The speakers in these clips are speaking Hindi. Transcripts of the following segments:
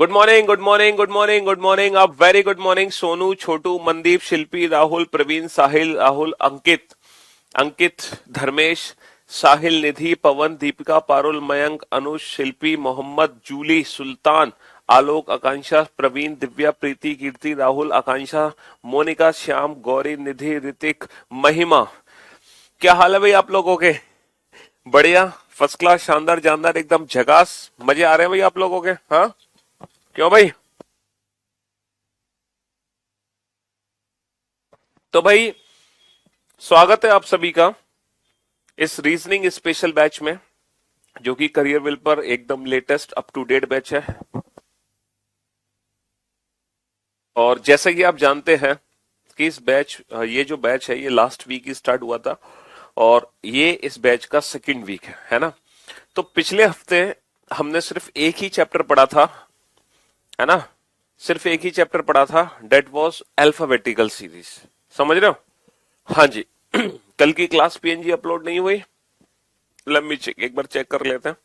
Good morning, good morning, good morning, good morning. अब वेरी गुड मॉर्निंग सोनू, छोटू, मनदीप, शिल्पी, राहुल, प्रवीण, साहिल, राहुल, अंकित, अंकित, धर्मेश, साहिल, निधि, पवन, दीपिका, पारुल, मयंक, अनुज, शिल्पी, मोहम्मद, जूली, सुल्तान, आलोक, आकांक्षा, प्रवीण, दिव्या, प्रीति, कीर्ति, राहुल, आकांक्षा, मोनिका, श्याम, गौरी, निधि, ऋतिक, महिमा। क्या हाल है भाई आप लोगों के? बढ़िया, फर्स्ट क्लास, शानदार, जानदार, एकदम झकास। मजे आ रहे हैं भाई आप लोगों के? हाँ, क्यों भाई? तो भाई, स्वागत है आप सभी का इस रीजनिंग स्पेशल बैच में, जो कि करियर विल पर एकदम latest up to date batch है। और जैसा कि आप जानते हैं कि इस बैच ये जो बैच है ये लास्ट वीक ही स्टार्ट हुआ था, और ये इस बैच का सेकंड वीक है ना। तो पिछले हफ्ते हमने सिर्फ एक ही चैप्टर पढ़ा था, है ना। सिर्फ एक ही चैप्टर पढ़ा था, डेट वाज अल्फाबेटिकल सीरीज। समझ रहे हो? हाँ जी। कल की क्लास पीएनजी अपलोड नहीं हुई? लेट मी चेक, एक बार चेक कर लेते हैं।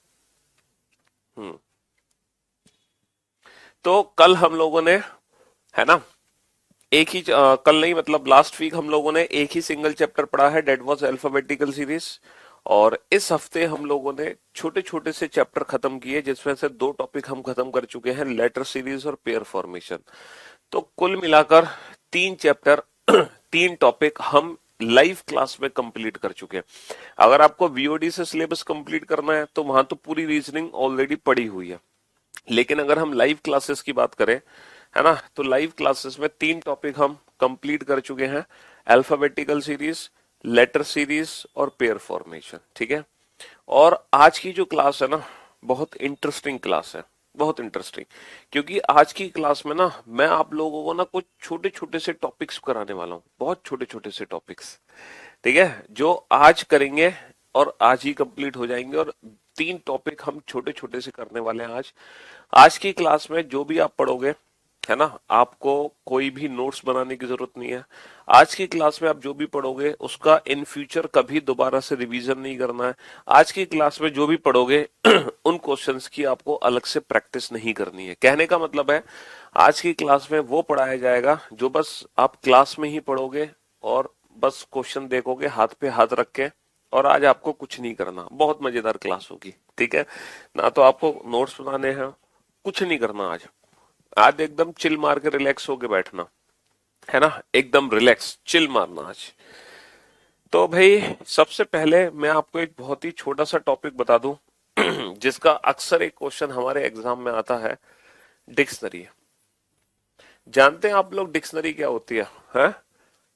हम्म। तो कल हम लोगों ने, है ना, एक ही कल नहीं मतलब लास्ट वीक हम लोगों ने एक ही सिंगल चैप्टर पढ़ा है, डेट वाज अल्फाबेटिकल सीरीज। और इस हफ्ते हम लोगों ने छोटे छोटे से चैप्टर खत्म किए, जिसमें से दो टॉपिक हम खत्म कर चुके हैं, लेटर सीरीज और पेयर फॉर्मेशन। तो कुल मिलाकर तीन चैप्टर तीन टॉपिक हम लाइव क्लास में कंप्लीट कर चुके हैं। अगर आपको वीओडी से सिलेबस कंप्लीट करना है तो वहां तो पूरी रीजनिंग ऑलरेडी पड़ी हुई है, लेकिन अगर हम लाइव क्लासेस की बात करें, है ना, तो लाइव क्लासेस में तीन टॉपिक हम कंप्लीट कर चुके हैं, अल्फाबेटिकल सीरीज, लेटर सीरीज और पेयर फॉर्मेशन। ठीक है। और आज की जो क्लास है ना, बहुत इंटरेस्टिंग क्लास है, बहुत इंटरेस्टिंग। क्योंकि आज की क्लास में ना मैं आप लोगों को ना कुछ छोटे छोटे से टॉपिक्स कराने वाला हूँ, बहुत छोटे छोटे से टॉपिक्स। ठीक है, जो आज करेंगे और आज ही कंप्लीट हो जाएंगे। और तीन टॉपिक हम छोटे छोटे से करने वाले हैं आज। आज की क्लास में जो भी आप पढ़ोगे, है ना, आपको कोई भी नोट्स बनाने की जरूरत नहीं है। आज की क्लास में आप जो भी पढ़ोगे उसका इन फ्यूचर कभी दोबारा से रिवीजन नहीं करना है। आज की क्लास में जो भी पढ़ोगे उन क्वेश्चंस की आपको अलग से प्रैक्टिस नहीं करनी है। कहने का मतलब है, आज की क्लास में वो पढ़ाया जाएगा जो बस आप क्लास में ही पढ़ोगे, और बस क्वेश्चन देखोगे हाथ पे हाथ रख के, और आज आपको कुछ नहीं करना। बहुत मजेदार क्लास होगी। ठीक है ना। तो आपको नोट्स बनाने हैं, कुछ नहीं करना आज। आज एकदम चिल मार के रिलैक्स होके बैठना, है ना, एकदम रिलैक्स चिल मारना आज। तो भाई, सबसे पहले मैं आपको एक बहुत ही छोटा सा टॉपिक बता दूं जिसका अक्सर एक क्वेश्चन हमारे एग्जाम में आता है। डिक्शनरी। जानते हैं आप लोग डिक्शनरी क्या होती है?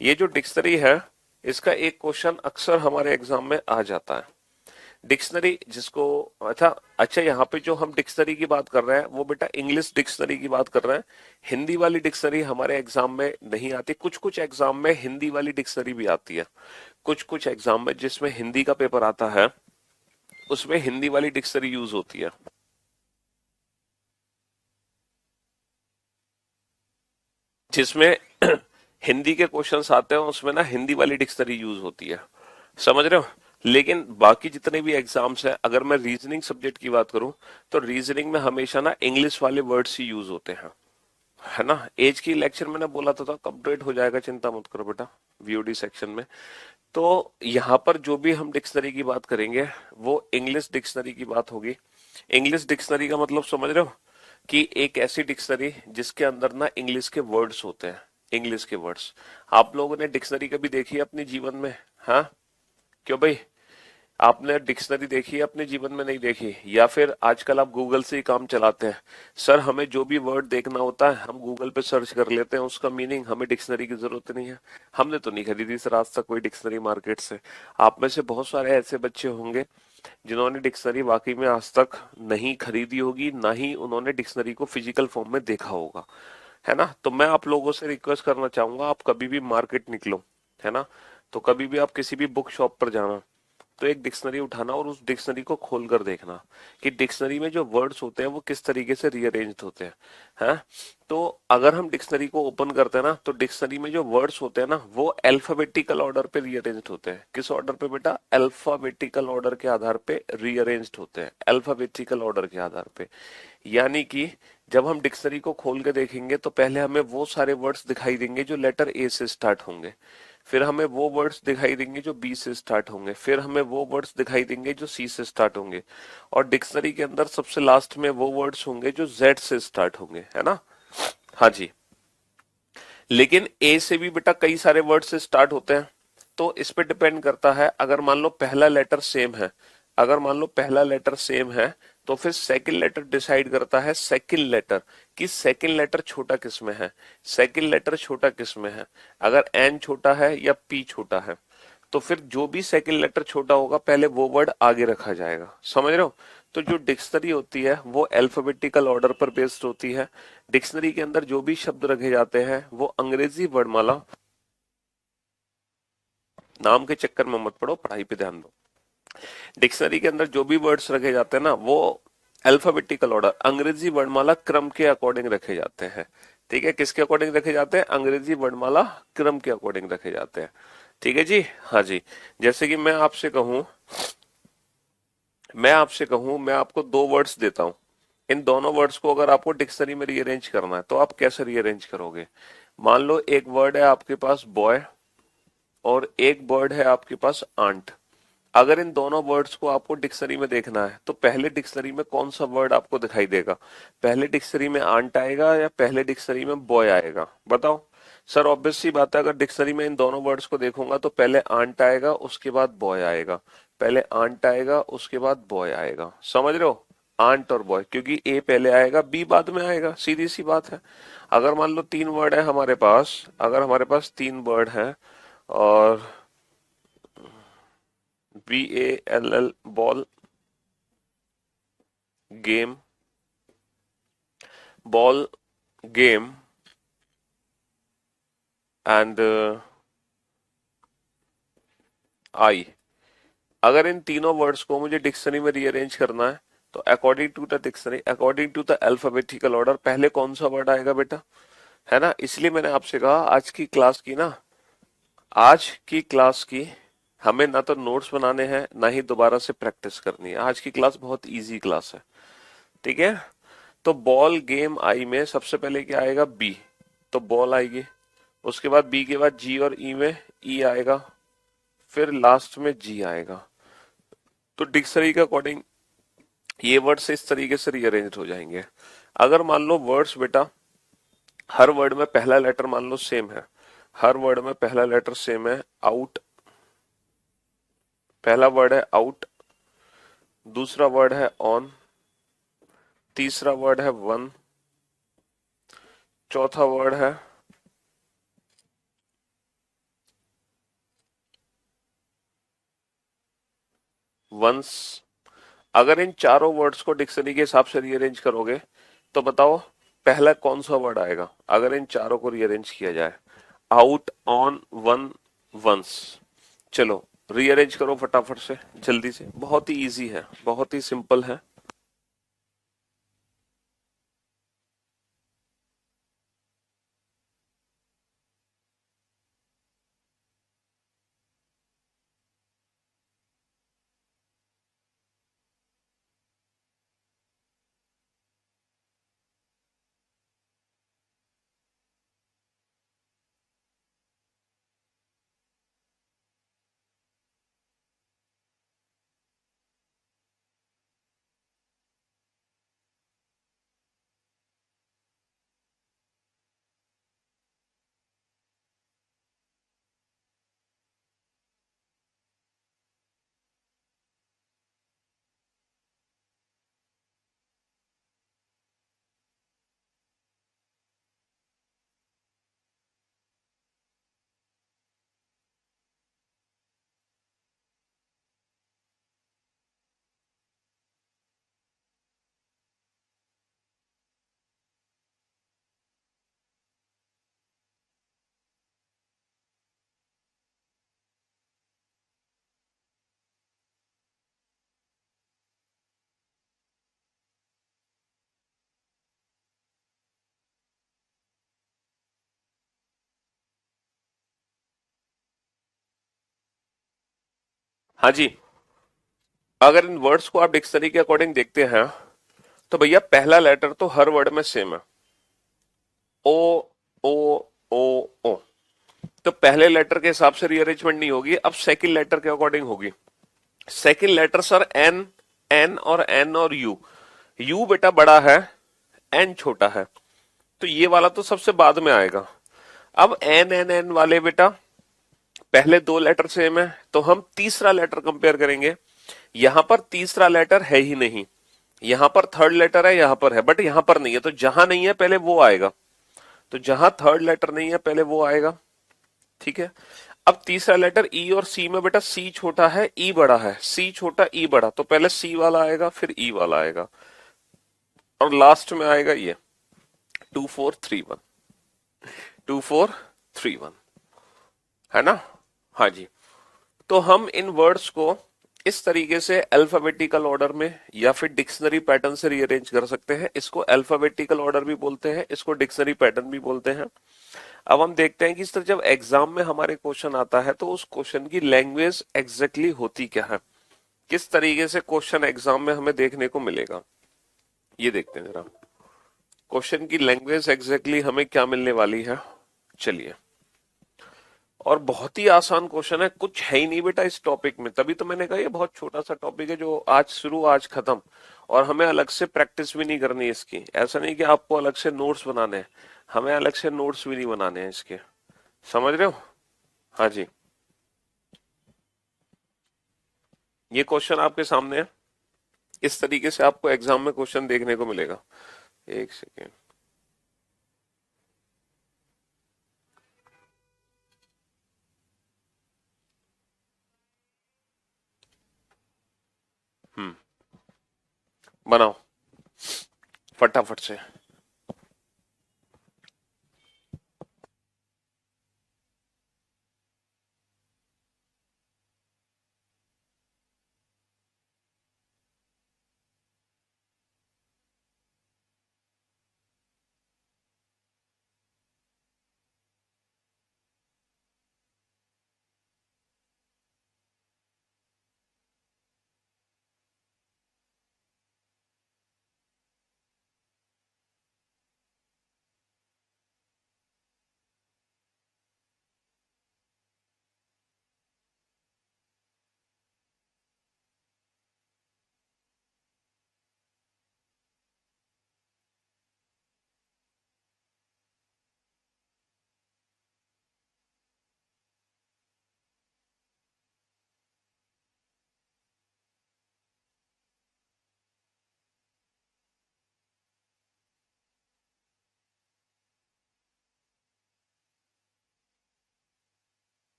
ये जो डिक्शनरी है, इसका एक क्वेश्चन अक्सर हमारे एग्जाम में आ जाता है। डिक्शनरी जिसको, अच्छा अच्छा, यहाँ पे जो हम डिक्शनरी की बात कर रहे हैं वो बेटा इंग्लिश डिक्शनरी की बात कर रहे हैं। हिंदी वाली डिक्शनरी हमारे एग्जाम में नहीं आती। कुछ कुछ एग्जाम में हिंदी वाली डिक्शनरी भी आती है। कुछ कुछ एग्जाम में जिसमें हिंदी का पेपर आता है, उसमें हिंदी वाली डिक्शनरी यूज होती है। जिसमें हिंदी के क्वेश्चंस आते हैं उसमें ना हिंदी वाली डिक्शनरी यूज होती है। समझ रहे हो? लेकिन बाकी जितने भी एग्जाम्स हैं, अगर मैं रीजनिंग सब्जेक्ट की बात करूं, तो रीजनिंग में हमेशा ना इंग्लिश वाले वर्ड्स ही यूज होते हैं, है ना। एज की लेक्चर मैंने बोला था कंप्लीट हो जाएगा, चिंता मत करो बेटा, वीओडी सेक्शन में। तो यहाँ पर जो भी हम डिक्शनरी की बात करेंगे वो इंग्लिश डिक्शनरी की बात होगी। इंग्लिश डिक्शनरी का मतलब समझ रहे हो, कि एक ऐसी डिक्शनरी जिसके अंदर ना इंग्लिश के वर्ड्स होते हैं। इंग्लिश के वर्ड्स। आप लोगों ने डिक्शनरी कभी देखी है अपने जीवन में? हाँ, क्यों भाई? आपने डिक्शनरी देखी है अपने जीवन में? नहीं देखी? या फिर आजकल आप गूगल से ही काम चलाते हैं? सर, हमें जो भी वर्ड देखना होता है हम गूगल पे सर्च कर लेते हैं उसका मीनिंग, हमें डिक्शनरी की जरूरत नहीं है। हमने तो नहीं खरीदी सर आज तक कोई डिक्शनरी मार्केट से। आप में से बहुत सारे ऐसे बच्चे होंगे जिन्होंने डिक्शनरी वाकई में आज तक नहीं खरीदी होगी, ना ही उन्होंने डिक्शनरी को फिजिकल फॉर्म में देखा होगा, है ना। तो मैं आप लोगों से रिक्वेस्ट करना चाहूंगा, आप कभी भी मार्केट निकलो, है ना, तो कभी भी आप किसी भी बुक शॉप पर जाना, तो एक डिक्शनरी उठाना और उस डिक्शनरी को खोलकर देखना कि डिक्शनरी में जो वर्ड्स होते हैं वो किस तरीके से रीअरेंज्ड होते हैं। तो अगर हम डिक्शनरी को ओपन करते हैं ना, तो डिक्शनरी में जो वर्ड्स होते हैं ना वो अल्फाबेटिकल ऑर्डर पे रीअरेंज्ड होते हैं। किस ऑर्डर पे बेटा? अल्फाबेटिकल ऑर्डर के आधार पे रीअरेंज्ड होते हैं, अल्फाबेटिकल ऑर्डर के आधार पे। यानी कि जब हम डिक्शनरी को खोल के देखेंगे तो पहले हमें वो सारे वर्ड्स दिखाई देंगे जो लेटर ए से स्टार्ट होंगे, फिर हमें वो वर्ड्स दिखाई देंगे जो बी से स्टार्ट होंगे, फिर हमें वो वर्ड्स दिखाई देंगे जो सी से स्टार्ट होंगे, और डिक्शनरी के अंदर सबसे लास्ट में वो वर्ड्स होंगे जो जेड से स्टार्ट होंगे, है ना। हाँ जी। लेकिन ए से भी बेटा कई सारे वर्ड से स्टार्ट होते हैं, तो इस पे डिपेंड करता है। अगर मान लो पहला लेटर सेम है, अगर मान लो पहला लेटर सेम है, तो फिर सेकंड लेटर डिसाइड करता है सेकंड लेटर, कि सेकंड लेटर छोटा किस में है, सेकंड लेटर छोटा किस में है, अगर एन छोटा है या पी छोटा है, तो फिर जो भी सेकंड लेटर छोटा होगा पहले वो वर्ड आगे रखा जाएगा, समझ रहे हो। तो जो डिक्शनरी होती है वो अल्फाबेटिकल ऑर्डर पर बेस्ड होती है। डिक्शनरी के अंदर जो भी शब्द रखे जाते हैं वो अंग्रेजी वर्णमाला, नाम के चक्कर में मत पड़ो, पढ़ाई पे ध्यान दो। डिक्शनरी के अंदर जो भी वर्ड्स रखे जाते हैं ना वो अल्फाबेटिकल ऑर्डर, अंग्रेजी वर्णमाला क्रम के अकॉर्डिंग रखे जाते हैं। ठीक है, किसके अकॉर्डिंग रखे जाते हैं, अंग्रेजी वर्णमाला क्रम के अकॉर्डिंग रखे जाते हैं। ठीक है जी, हाँ जी। जैसे कि मैं आपको दो वर्ड्स देता हूं, इन दोनों वर्ड्स को अगर आपको डिक्शनरी में रीअरेंज करना है तो आप कैसे रीअरेंज करोगे। मान लो एक वर्ड है आपके पास बॉय, और एक वर्ड है आपके पास आंट। अगर इन दोनों वर्ड्स को आपको डिक्शनरी में देखना है तो पहले डिक्शनरी में कौन सा वर्ड आपको दिखाई देगा, पहले डिक्शनरी में आंट आएगा या पहले डिक्शनरी में बॉय आएगा, बताओ। सर ऑब्वियस सी बात है, अगर डिक्शनरी में इन दोनों वर्ड्स को देखूंगा तो पहले आंट आएगा उसके बाद बॉय आएगा, पहले आंट आएगा उसके बाद बॉय आएगा, समझ रहे हो। आंट और बॉय, क्योंकि ए पहले आएगा बी बाद में आएगा, सीधी सी बात है। अगर मान लो तीन वर्ड है हमारे पास, अगर हमारे पास तीन वर्ड है, और BALL ball, game, ball, game, and I. अगर इन तीनों वर्ड्स को मुझे डिक्शनरी में रीअरेंज करना है तो according to the dictionary, according to the alphabetical order, पहले कौन सा वर्ड आएगा बेटा, है ना। इसलिए मैंने आपसे कहा आज की क्लास की हमें ना तो नोट्स बनाने हैं ना ही दोबारा से प्रैक्टिस करनी है, आज की क्लास बहुत इजी क्लास है। ठीक है, तो बॉल गेम आई में सबसे पहले क्या आएगा, बी, तो बॉल आएगी, उसके बाद बी के बाद जी और ई में ई आएगा, फिर लास्ट में जी आएगा। तो डिक्शनरी के अकॉर्डिंग ये वर्ड्स इस तरीके से रीअरेंज हो जाएंगे। अगर मान लो वर्ड्स बेटा हर वर्ड में पहला लेटर मान लो सेम है, हर वर्ड में पहला लेटर सेम है, आउट, पहला वर्ड है आउट, दूसरा वर्ड है ऑन, तीसरा वर्ड है वन, चौथा वर्ड है वंस। अगर इन चारों वर्ड्स को डिक्शनरी के हिसाब से रीअरेंज करोगे तो बताओ पहला कौन सा वर्ड आएगा, अगर इन चारों को रीअरेंज किया जाए, आउट, ऑन, वन, वंस। चलो रीअरेंज करो फटाफट से, जल्दी से, बहुत ही इजी है, बहुत ही सिंपल है। हाँ जी, अगर इन वर्ड्स को आप डिक्शनरी के अकॉर्डिंग देखते हैं तो भैया पहला लेटर तो हर वर्ड में सेम है, ओ ओ ओ ओ। तो पहले लेटर के हिसाब से रीअरेंजमेंट नहीं होगी, अब सेकंड लेटर के अकॉर्डिंग होगी। Second letter sir N, N और यू। यू बेटा बड़ा है, एन छोटा है, तो ये वाला तो सबसे बाद में आएगा। अब एन वाले बेटा पहले दो लेटर सेम है, तो हम तीसरा लेटर कंपेयर करेंगे। यहां पर तीसरा लेटर है ही नहीं, यहां पर थर्ड लेटर है, यहां पर है बट यहां पर नहीं है, तो जहां नहीं है पहले वो आएगा। तो जहां थर्ड लेटर नहीं है पहले वो आएगा, ठीक है। अब तीसरा लेटर ई और सी में बेटा सी छोटा है, ई बड़ा है, सी छोटा ई बड़ा, तो पहले सी वाला आएगा फिर ई वाला आएगा, और लास्ट में आएगा ये 2431, 2431, है ना। हाँ जी। तो हम इन वर्ड्स को इस तरीके से अल्फाबेटिकल ऑर्डर में या फिर डिक्शनरी पैटर्न से रीअरेंज कर सकते हैं। इसको अल्फाबेटिकल ऑर्डर भी बोलते हैं, इसको डिक्शनरी पैटर्न भी बोलते हैं। अब हम देखते हैं कि इस तरह जब एग्जाम में हमारे क्वेश्चन आता है तो उस क्वेश्चन की लैंग्वेज एग्जैक्टली होती क्या है, किस तरीके से क्वेश्चन एग्जाम में हमें देखने को मिलेगा, ये देखते हैं जरा। क्वेश्चन की लैंग्वेज एग्जैक्टली हमें क्या मिलने वाली है, चलिए। और बहुत ही आसान क्वेश्चन है, कुछ है ही नहीं बेटा इस टॉपिक में, तभी तो मैंने कहा ये बहुत छोटा सा टॉपिक है जो आज शुरू आज खत्म, और हमें अलग से प्रैक्टिस भी नहीं करनी है इसकी। ऐसा नहीं कि आपको अलग से नोट्स बनाने हैं, हमें अलग से नोट्स भी नहीं बनाने हैं इसके, समझ रहे हो। हाँ जी, ये क्वेश्चन आपके सामने है, इस तरीके से आपको एग्जाम में क्वेश्चन देखने को मिलेगा। एक सेकेंड, बनाओ फटाफट से।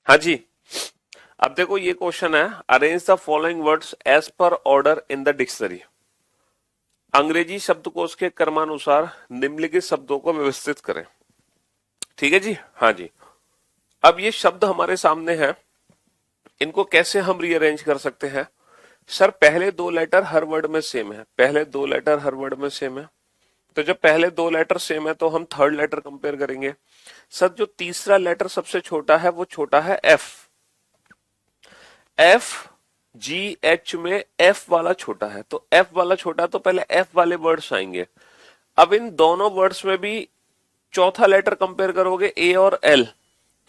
हाँ जी, अब देखो ये क्वेश्चन है, arrange the following words as per order in the dictionary. अंग्रेजी शब्दकोश के क्रमानुसार निम्नलिखित शब्दों को व्यवस्थित करें। ठीक है जी, हाँ जी। अब ये शब्द हमारे सामने है, इनको कैसे हम रीअरेंज कर सकते हैं। सर पहले दो लेटर हर वर्ड में सेम है, पहले दो लेटर हर वर्ड में सेम है, तो जब पहले दो लेटर सेम है तो हम थर्ड लेटर कंपेयर करेंगे। सर जो तीसरा लेटर सबसे छोटा है वो छोटा है एफ, एफ जी एच में एफ वाला छोटा है, तो एफ वाला छोटा है तो पहले एफ वाले वर्ड्स आएंगे। अब इन दोनों वर्ड्स में भी चौथा लेटर कंपेयर करोगे ए और एल,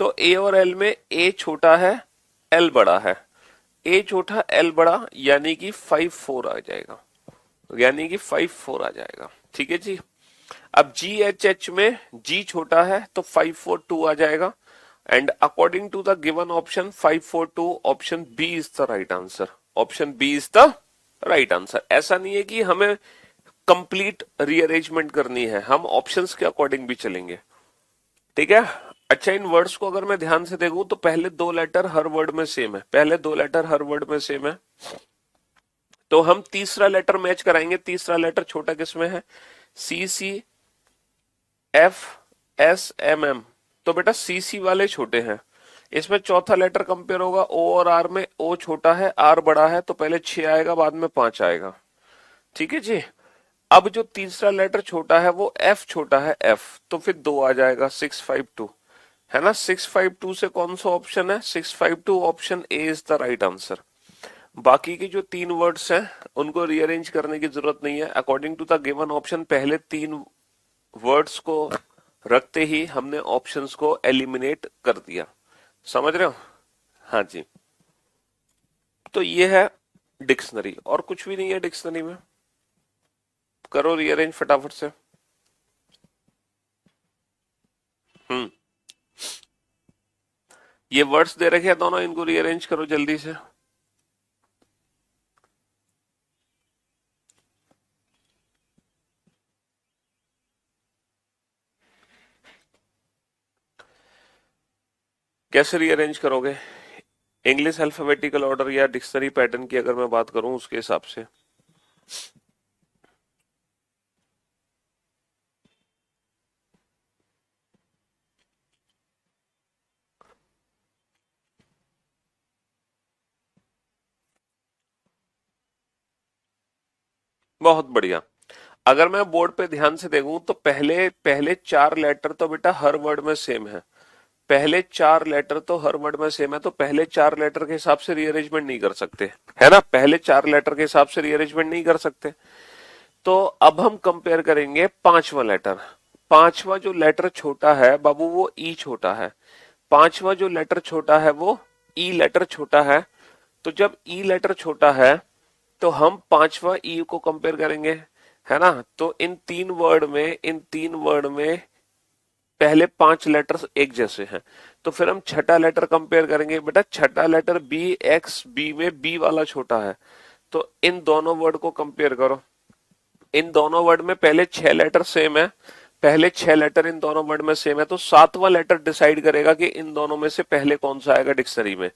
तो ए और एल में ए छोटा है एल बड़ा है, ए छोटा एल बड़ा, यानी कि 5-4 आ जाएगा, यानी कि 5-4 आ जाएगा। ठीक है जी। अब जी एच एच में जी छोटा है तो 5-4-2 आ जाएगा, and according to the given option 5-4-2 option B is the right answer, option B is the right answer. ऐसा नहीं है कि हमें कंप्लीट रीअरेंजमेंट करनी है, हम ऑप्शंस के अकॉर्डिंग भी चलेंगे, ठीक है। अच्छा, इन वर्ड्स को अगर मैं ध्यान से देखूं तो पहले दो लेटर हर वर्ड में सेम है, पहले दो लेटर हर वर्ड में सेम है, तो हम तीसरा लेटर मैच कराएंगे। तीसरा लेटर छोटा किसमें है, C C F S M M, तो बेटा सी सी वाले छोटे हैं। इसमें चौथा लेटर कंपेयर होगा ओ और आर में, ओ छोटा है आर बड़ा है, तो पहले 6 आएगा बाद में 5 आएगा। ठीक है जी। अब जो तीसरा लेटर छोटा है वो एफ छोटा है एफ, तो फिर 2 आ जाएगा, 6-5-2, है ना। 652 से कौन सा ऑप्शन है, 652 option A is the right answer. बाकी के जो तीन वर्ड्स हैं उनको रीअरेंज करने की जरूरत नहीं है। According to the given option पहले तीन वर्ड्स को रखते ही हमने ऑप्शंस को एलिमिनेट कर दिया। समझ रहे हो? हाँ जी। तो ये है डिक्शनरी, और कुछ भी नहीं है डिक्शनरी में। करो रीअरेंज फटाफट से। हम्म। ये वर्ड्स दे रखे हैं दोनों, इनको रीअरेंज करो जल्दी से। कैसे रीअरेंज करोगे? इंग्लिश अल्फाबेटिकल ऑर्डर या डिक्शनरी पैटर्न की अगर मैं बात करूं उसके हिसाब से। बहुत बढ़िया। अगर मैं बोर्ड पे ध्यान से देखूं तो पहले पहले चार लेटर तो बेटा हर वर्ड में सेम है। पहले चार लेटर तो हर वर्ड में सेम है, तो पहले चार लेटर के हिसाब से रीअरेंजमेंट नहीं कर सकते, है ना। पहले चार लेटर के हिसाब से रीअरेंजमेंट नहीं कर सकते। तो अब हम कंपेयर करेंगे पांचवा लेटर। पांचवा जो लेटर छोटा है बाबू वो ई छोटा है। पांचवा जो लेटर छोटा है वो ई लेटर छोटा है। तो जब ई लेटर छोटा है तो हम पांचवा ई को कंपेयर करेंगे, है ना। तो इन तीन वर्ड में पहले पांच लेटर्स एक जैसे हैं। तो फिर हम छठा लेटर कंपेयर करेंगे। बेटा छठा लेटर बी, एक्स बी में बी वाला छोटा है। तो इन दोनों वर्ड को कंपेयर करो। इन दोनों वर्ड में पहले छह लेटर सेम है। पहले छह लेटर इन दोनों वर्ड में सेम है, तो सातवां लेटर डिसाइड करेगा कि इन दोनों में से पहले कौन सा आएगा डिक्शनरी में।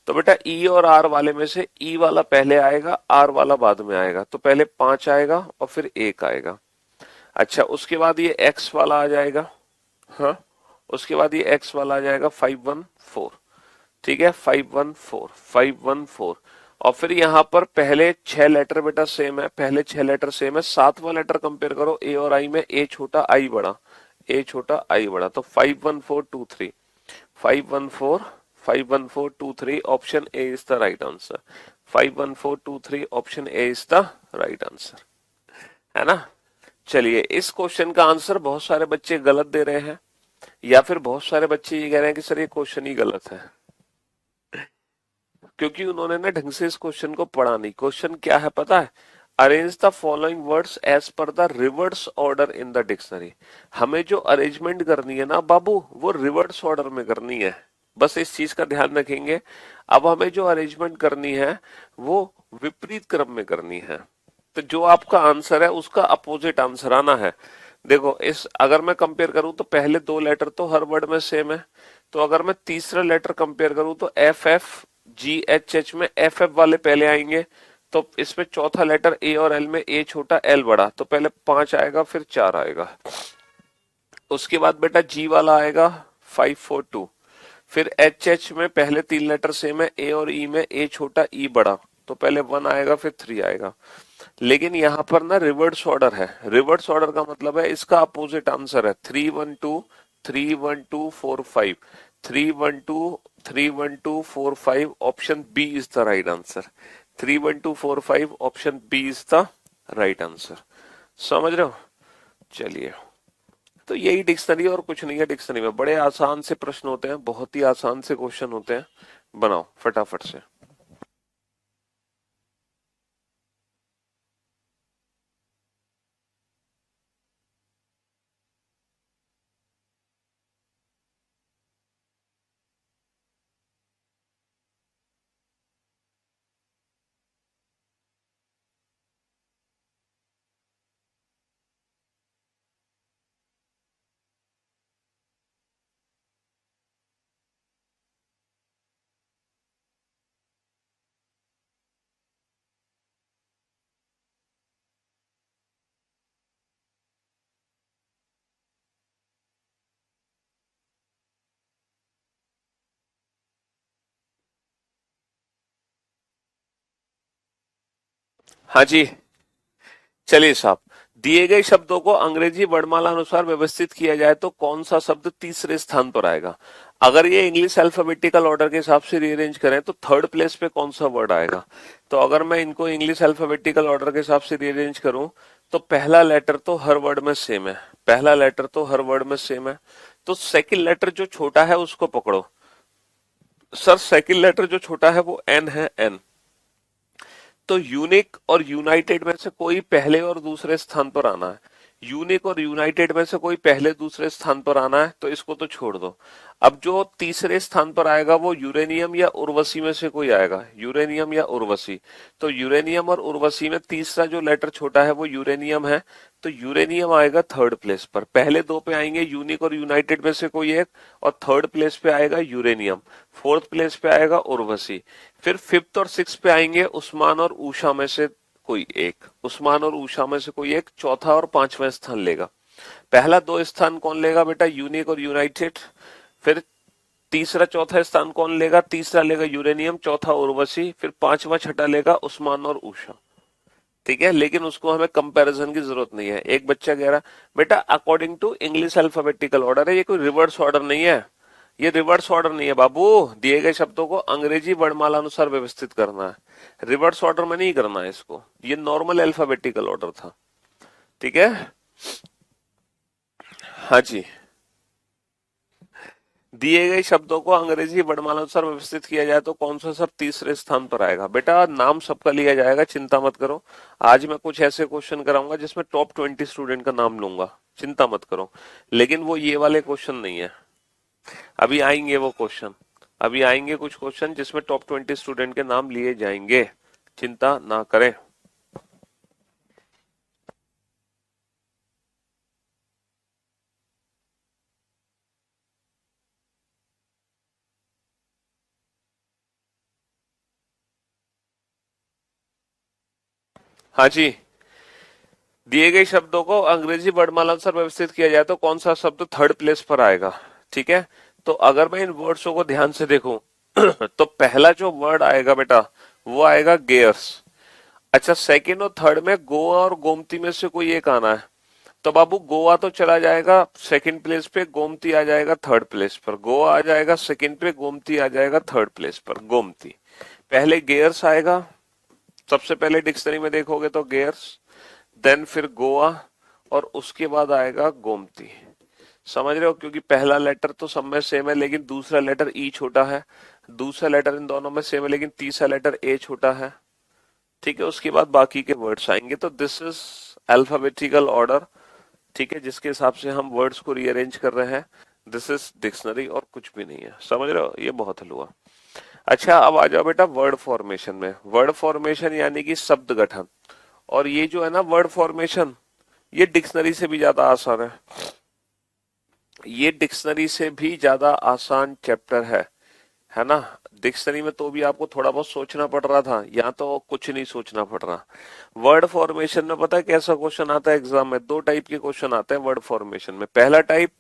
तो बेटा ई और आर वाले में से ई वाला पहले आएगा, आर वाला बाद में आएगा। तो पहले पांच आएगा और फिर एक आएगा। अच्छा, उसके बाद ये एक्स वाला आ जाएगा। हाँ, उसके बाद ये एक्स वाला आ जाएगा 514। ठीक है, 514 514। और फिर यहाँ पर पहले छह लेटर बेटा सेम है, पहले छह लेटर सेम है। सातवां लेटर कंपेयर करो ए और आई में, ए छोटा आई बड़ा, ए छोटा आई बड़ा। तो 51423, 514 option A is the right answer. 51423 option A is the right answer, है ना। चलिए, इस क्वेश्चन का आंसर बहुत सारे बच्चे गलत दे रहे हैं, या फिर बहुत सारे बच्चे ये कह रहे हैं कि सर ये क्वेश्चन ही गलत है, क्योंकि उन्होंने ना ढंग से इस क्वेश्चन को पढ़ा नहीं। क्वेश्चन क्या है पता है? Arrange the following words as per the reverse order in the dictionary. हमें जो अरेंजमेंट करनी है ना बाबू, वो रिवर्स ऑर्डर में करनी है। बस इस चीज का ध्यान रखेंगे। अब हमें जो अरेंजमेंट करनी है वो विपरीत क्रम में करनी है। तो जो आपका आंसर है उसका अपोजिट आंसर आना है। देखो, इस अगर मैं कंपेयर करूं तो पहले दो लेटर तो हर वर्ड में सेम है। तो अगर मैं तीसरा लेटर कंपेयर करूं तो F F G H H में एफ एफ वाले पहले आएंगे। तो इसमें चौथा लेटर ए और एल में ए छोटा एल बड़ा। तो पहले पांच आएगा फिर चार आएगा। उसके बाद बेटा जी वाला आएगा 542। फिर एच एच में पहले तीन लेटर सेम है, ए और ई में ए छोटा ई बड़ा। तो पहले वन आएगा फिर थ्री आएगा। लेकिन यहाँ पर ना रिवर्स ऑर्डर है। रिवर्स ऑर्डर का मतलब है इसका अपोजिट आंसर है 312 312 45, 312 option B is the right answer. 31245 option B is the right answer. समझ रहे हो? चलिए, तो यही डिक्शनरी और कुछ नहीं है। डिक्शनरी में बड़े आसान से प्रश्न होते हैं, बहुत ही आसान से क्वेश्चन होते हैं। बनाओ फटाफट से। हाँ जी, चलिए साहब। दिए गए शब्दों को अंग्रेजी वर्णमाला अनुसार व्यवस्थित किया जाए तो कौन सा शब्द तीसरे स्थान पर आएगा? अगर ये इंग्लिश अल्फाबेटिकल ऑर्डर के हिसाब से रीअरेंज करें तो थर्ड प्लेस पे कौन सा वर्ड आएगा? तो अगर मैं इनको इंग्लिश अल्फाबेटिकल ऑर्डर के हिसाब से रीअरेंज करूं तो पहला लेटर तो हर वर्ड में सेम है, पहला लेटर तो हर वर्ड में सेम है, तो सेकंड लेटर जो छोटा है उसको पकड़ो। सर सेकंड लेटर जो छोटा है वो एन है, एन। तो यूनिक और यूनाइटेड में से कोई पहले और दूसरे स्थान पर आना है, यूनिक और यूनाइटेड में से कोई पहले दूसरे स्थान पर आना है, तो इसको तो छोड़ दो। अब जो तीसरे स्थान पर आएगा वो यूरेनियम या उर्वशी में से कोई आएगा, यूरेनियम या उर्वशी। तो यूरेनियम और उर्वशी में तीसरा जो लेटर छोटा है वो यूरेनियम है, तो यूरेनियम आएगा थर्ड प्लेस पर। पहले दो पे आएंगे यूनिक और यूनाइटेड में से कोई एक, और थर्ड प्लेस पे आएगा यूरेनियम, फोर्थ प्लेस पे आएगा उर्वशी। फिर फिफ्थ और सिक्स पे आएंगे उस्मान और ऊषा में से कोई एक, उस्मान और ऊषा में से कोई एक चौथा और पांचवा स्थान लेगा। पहला दो स्थान कौन लेगा बेटा? यूनिक और यूनाइटेड। फिर तीसरा चौथा स्थान कौन लेगा? तीसरा लेगा यूरेनियम, चौथा उर्वशी, फिर पांचवा छठा लेगा उस्मान और ऊषा। ठीक है, लेकिन उसको हमें कंपैरिजन की जरूरत नहीं है। एक बच्चा कह रहा बेटा according to English alphabetical order है, ये कोई रिवर्स ऑर्डर नहीं है, ये रिवर्स ऑर्डर नहीं है बाबू। दिए गए शब्दों को अंग्रेजी वर्णमाला अनुसार व्यवस्थित करना है, रिवर्स ऑर्डर में नहीं करना है इसको, ये नॉर्मल अल्फाबेटिकल ऑर्डर था। ठीक है, हाँ जी। दिए गए शब्दों को अंग्रेजी वर्णमाला अनुसार व्यवस्थित किया जाए तो कौन सा शब्द तीसरे स्थान पर आएगा? बेटा नाम सबका लिया जाएगा, चिंता मत करो। आज मैं कुछ ऐसे क्वेश्चन कराऊंगा जिसमें टॉप 20 स्टूडेंट का नाम लूंगा, चिंता मत करो। लेकिन वो ये वाले क्वेश्चन नहीं है, अभी आएंगे वो क्वेश्चन, अभी आएंगे कुछ क्वेश्चन जिसमें टॉप 20 स्टूडेंट के नाम लिए जाएंगे, चिंता ना करें। हाँ जी, दिए गए शब्दों को अंग्रेजी वर्णमाला अनुसार व्यवस्थित किया जाए तो कौन सा शब्द थर्ड प्लेस पर आएगा? ठीक है, तो अगर मैं इन वर्ड्सों को ध्यान से देखूं तो पहला जो वर्ड आएगा बेटा वो आएगा गेयर्स। अच्छा, सेकंड और थर्ड में गोवा और गोमती में से कोई एक आना है, तो बाबू गोवा तो चला जाएगा सेकंड प्लेस पे, गोमती आ जाएगा थर्ड प्लेस पर। गोवा आ जाएगा सेकंड पे, गोमती आ जाएगा थर्ड प्लेस पर, गोमती। पहले गेयर्स आएगा, सबसे पहले डिक्शनरी में देखोगे तो गेयर्स, देन फिर गोवा, और उसके बाद आएगा गोमती। समझ रहे हो? क्योंकि पहला लेटर तो सब में सेम है लेकिन दूसरा लेटर ई छोटा है, दूसरा लेटर इन दोनों में सेम है लेकिन तीसरा लेटर ए छोटा है। ठीक है, उसके बाद बाकी के वर्ड्स आएंगे, तो दिस इज अल्फाबेटिकल ऑर्डर। ठीक है, जिसके हिसाब से हम वर्ड्स को रीअरेंज कर रहे हैं, दिस इज डिक्शनरी और कुछ भी नहीं है। समझ रहे हो? ये बहुत हल हुआ। अच्छा, अब आ जाओ बेटा वर्ड फॉर्मेशन में। वर्ड फॉर्मेशन यानी कि शब्द गठन, और ये जो है ना वर्ड फॉर्मेशन, ये डिक्शनरी से भी ज्यादा आसान है, ये डिक्शनरी से भी ज्यादा आसान चैप्टर है ना। डिक्शनरी में तो भी आपको थोड़ा बहुत सोचना पड़ रहा था, यहाँ तो कुछ नहीं सोचना पड़ रहा। वर्ड फॉर्मेशन में पता है कैसा क्वेश्चन आता है एग्जाम में? दो टाइप के क्वेश्चन आते हैं वर्ड फॉर्मेशन में। पहला टाइप,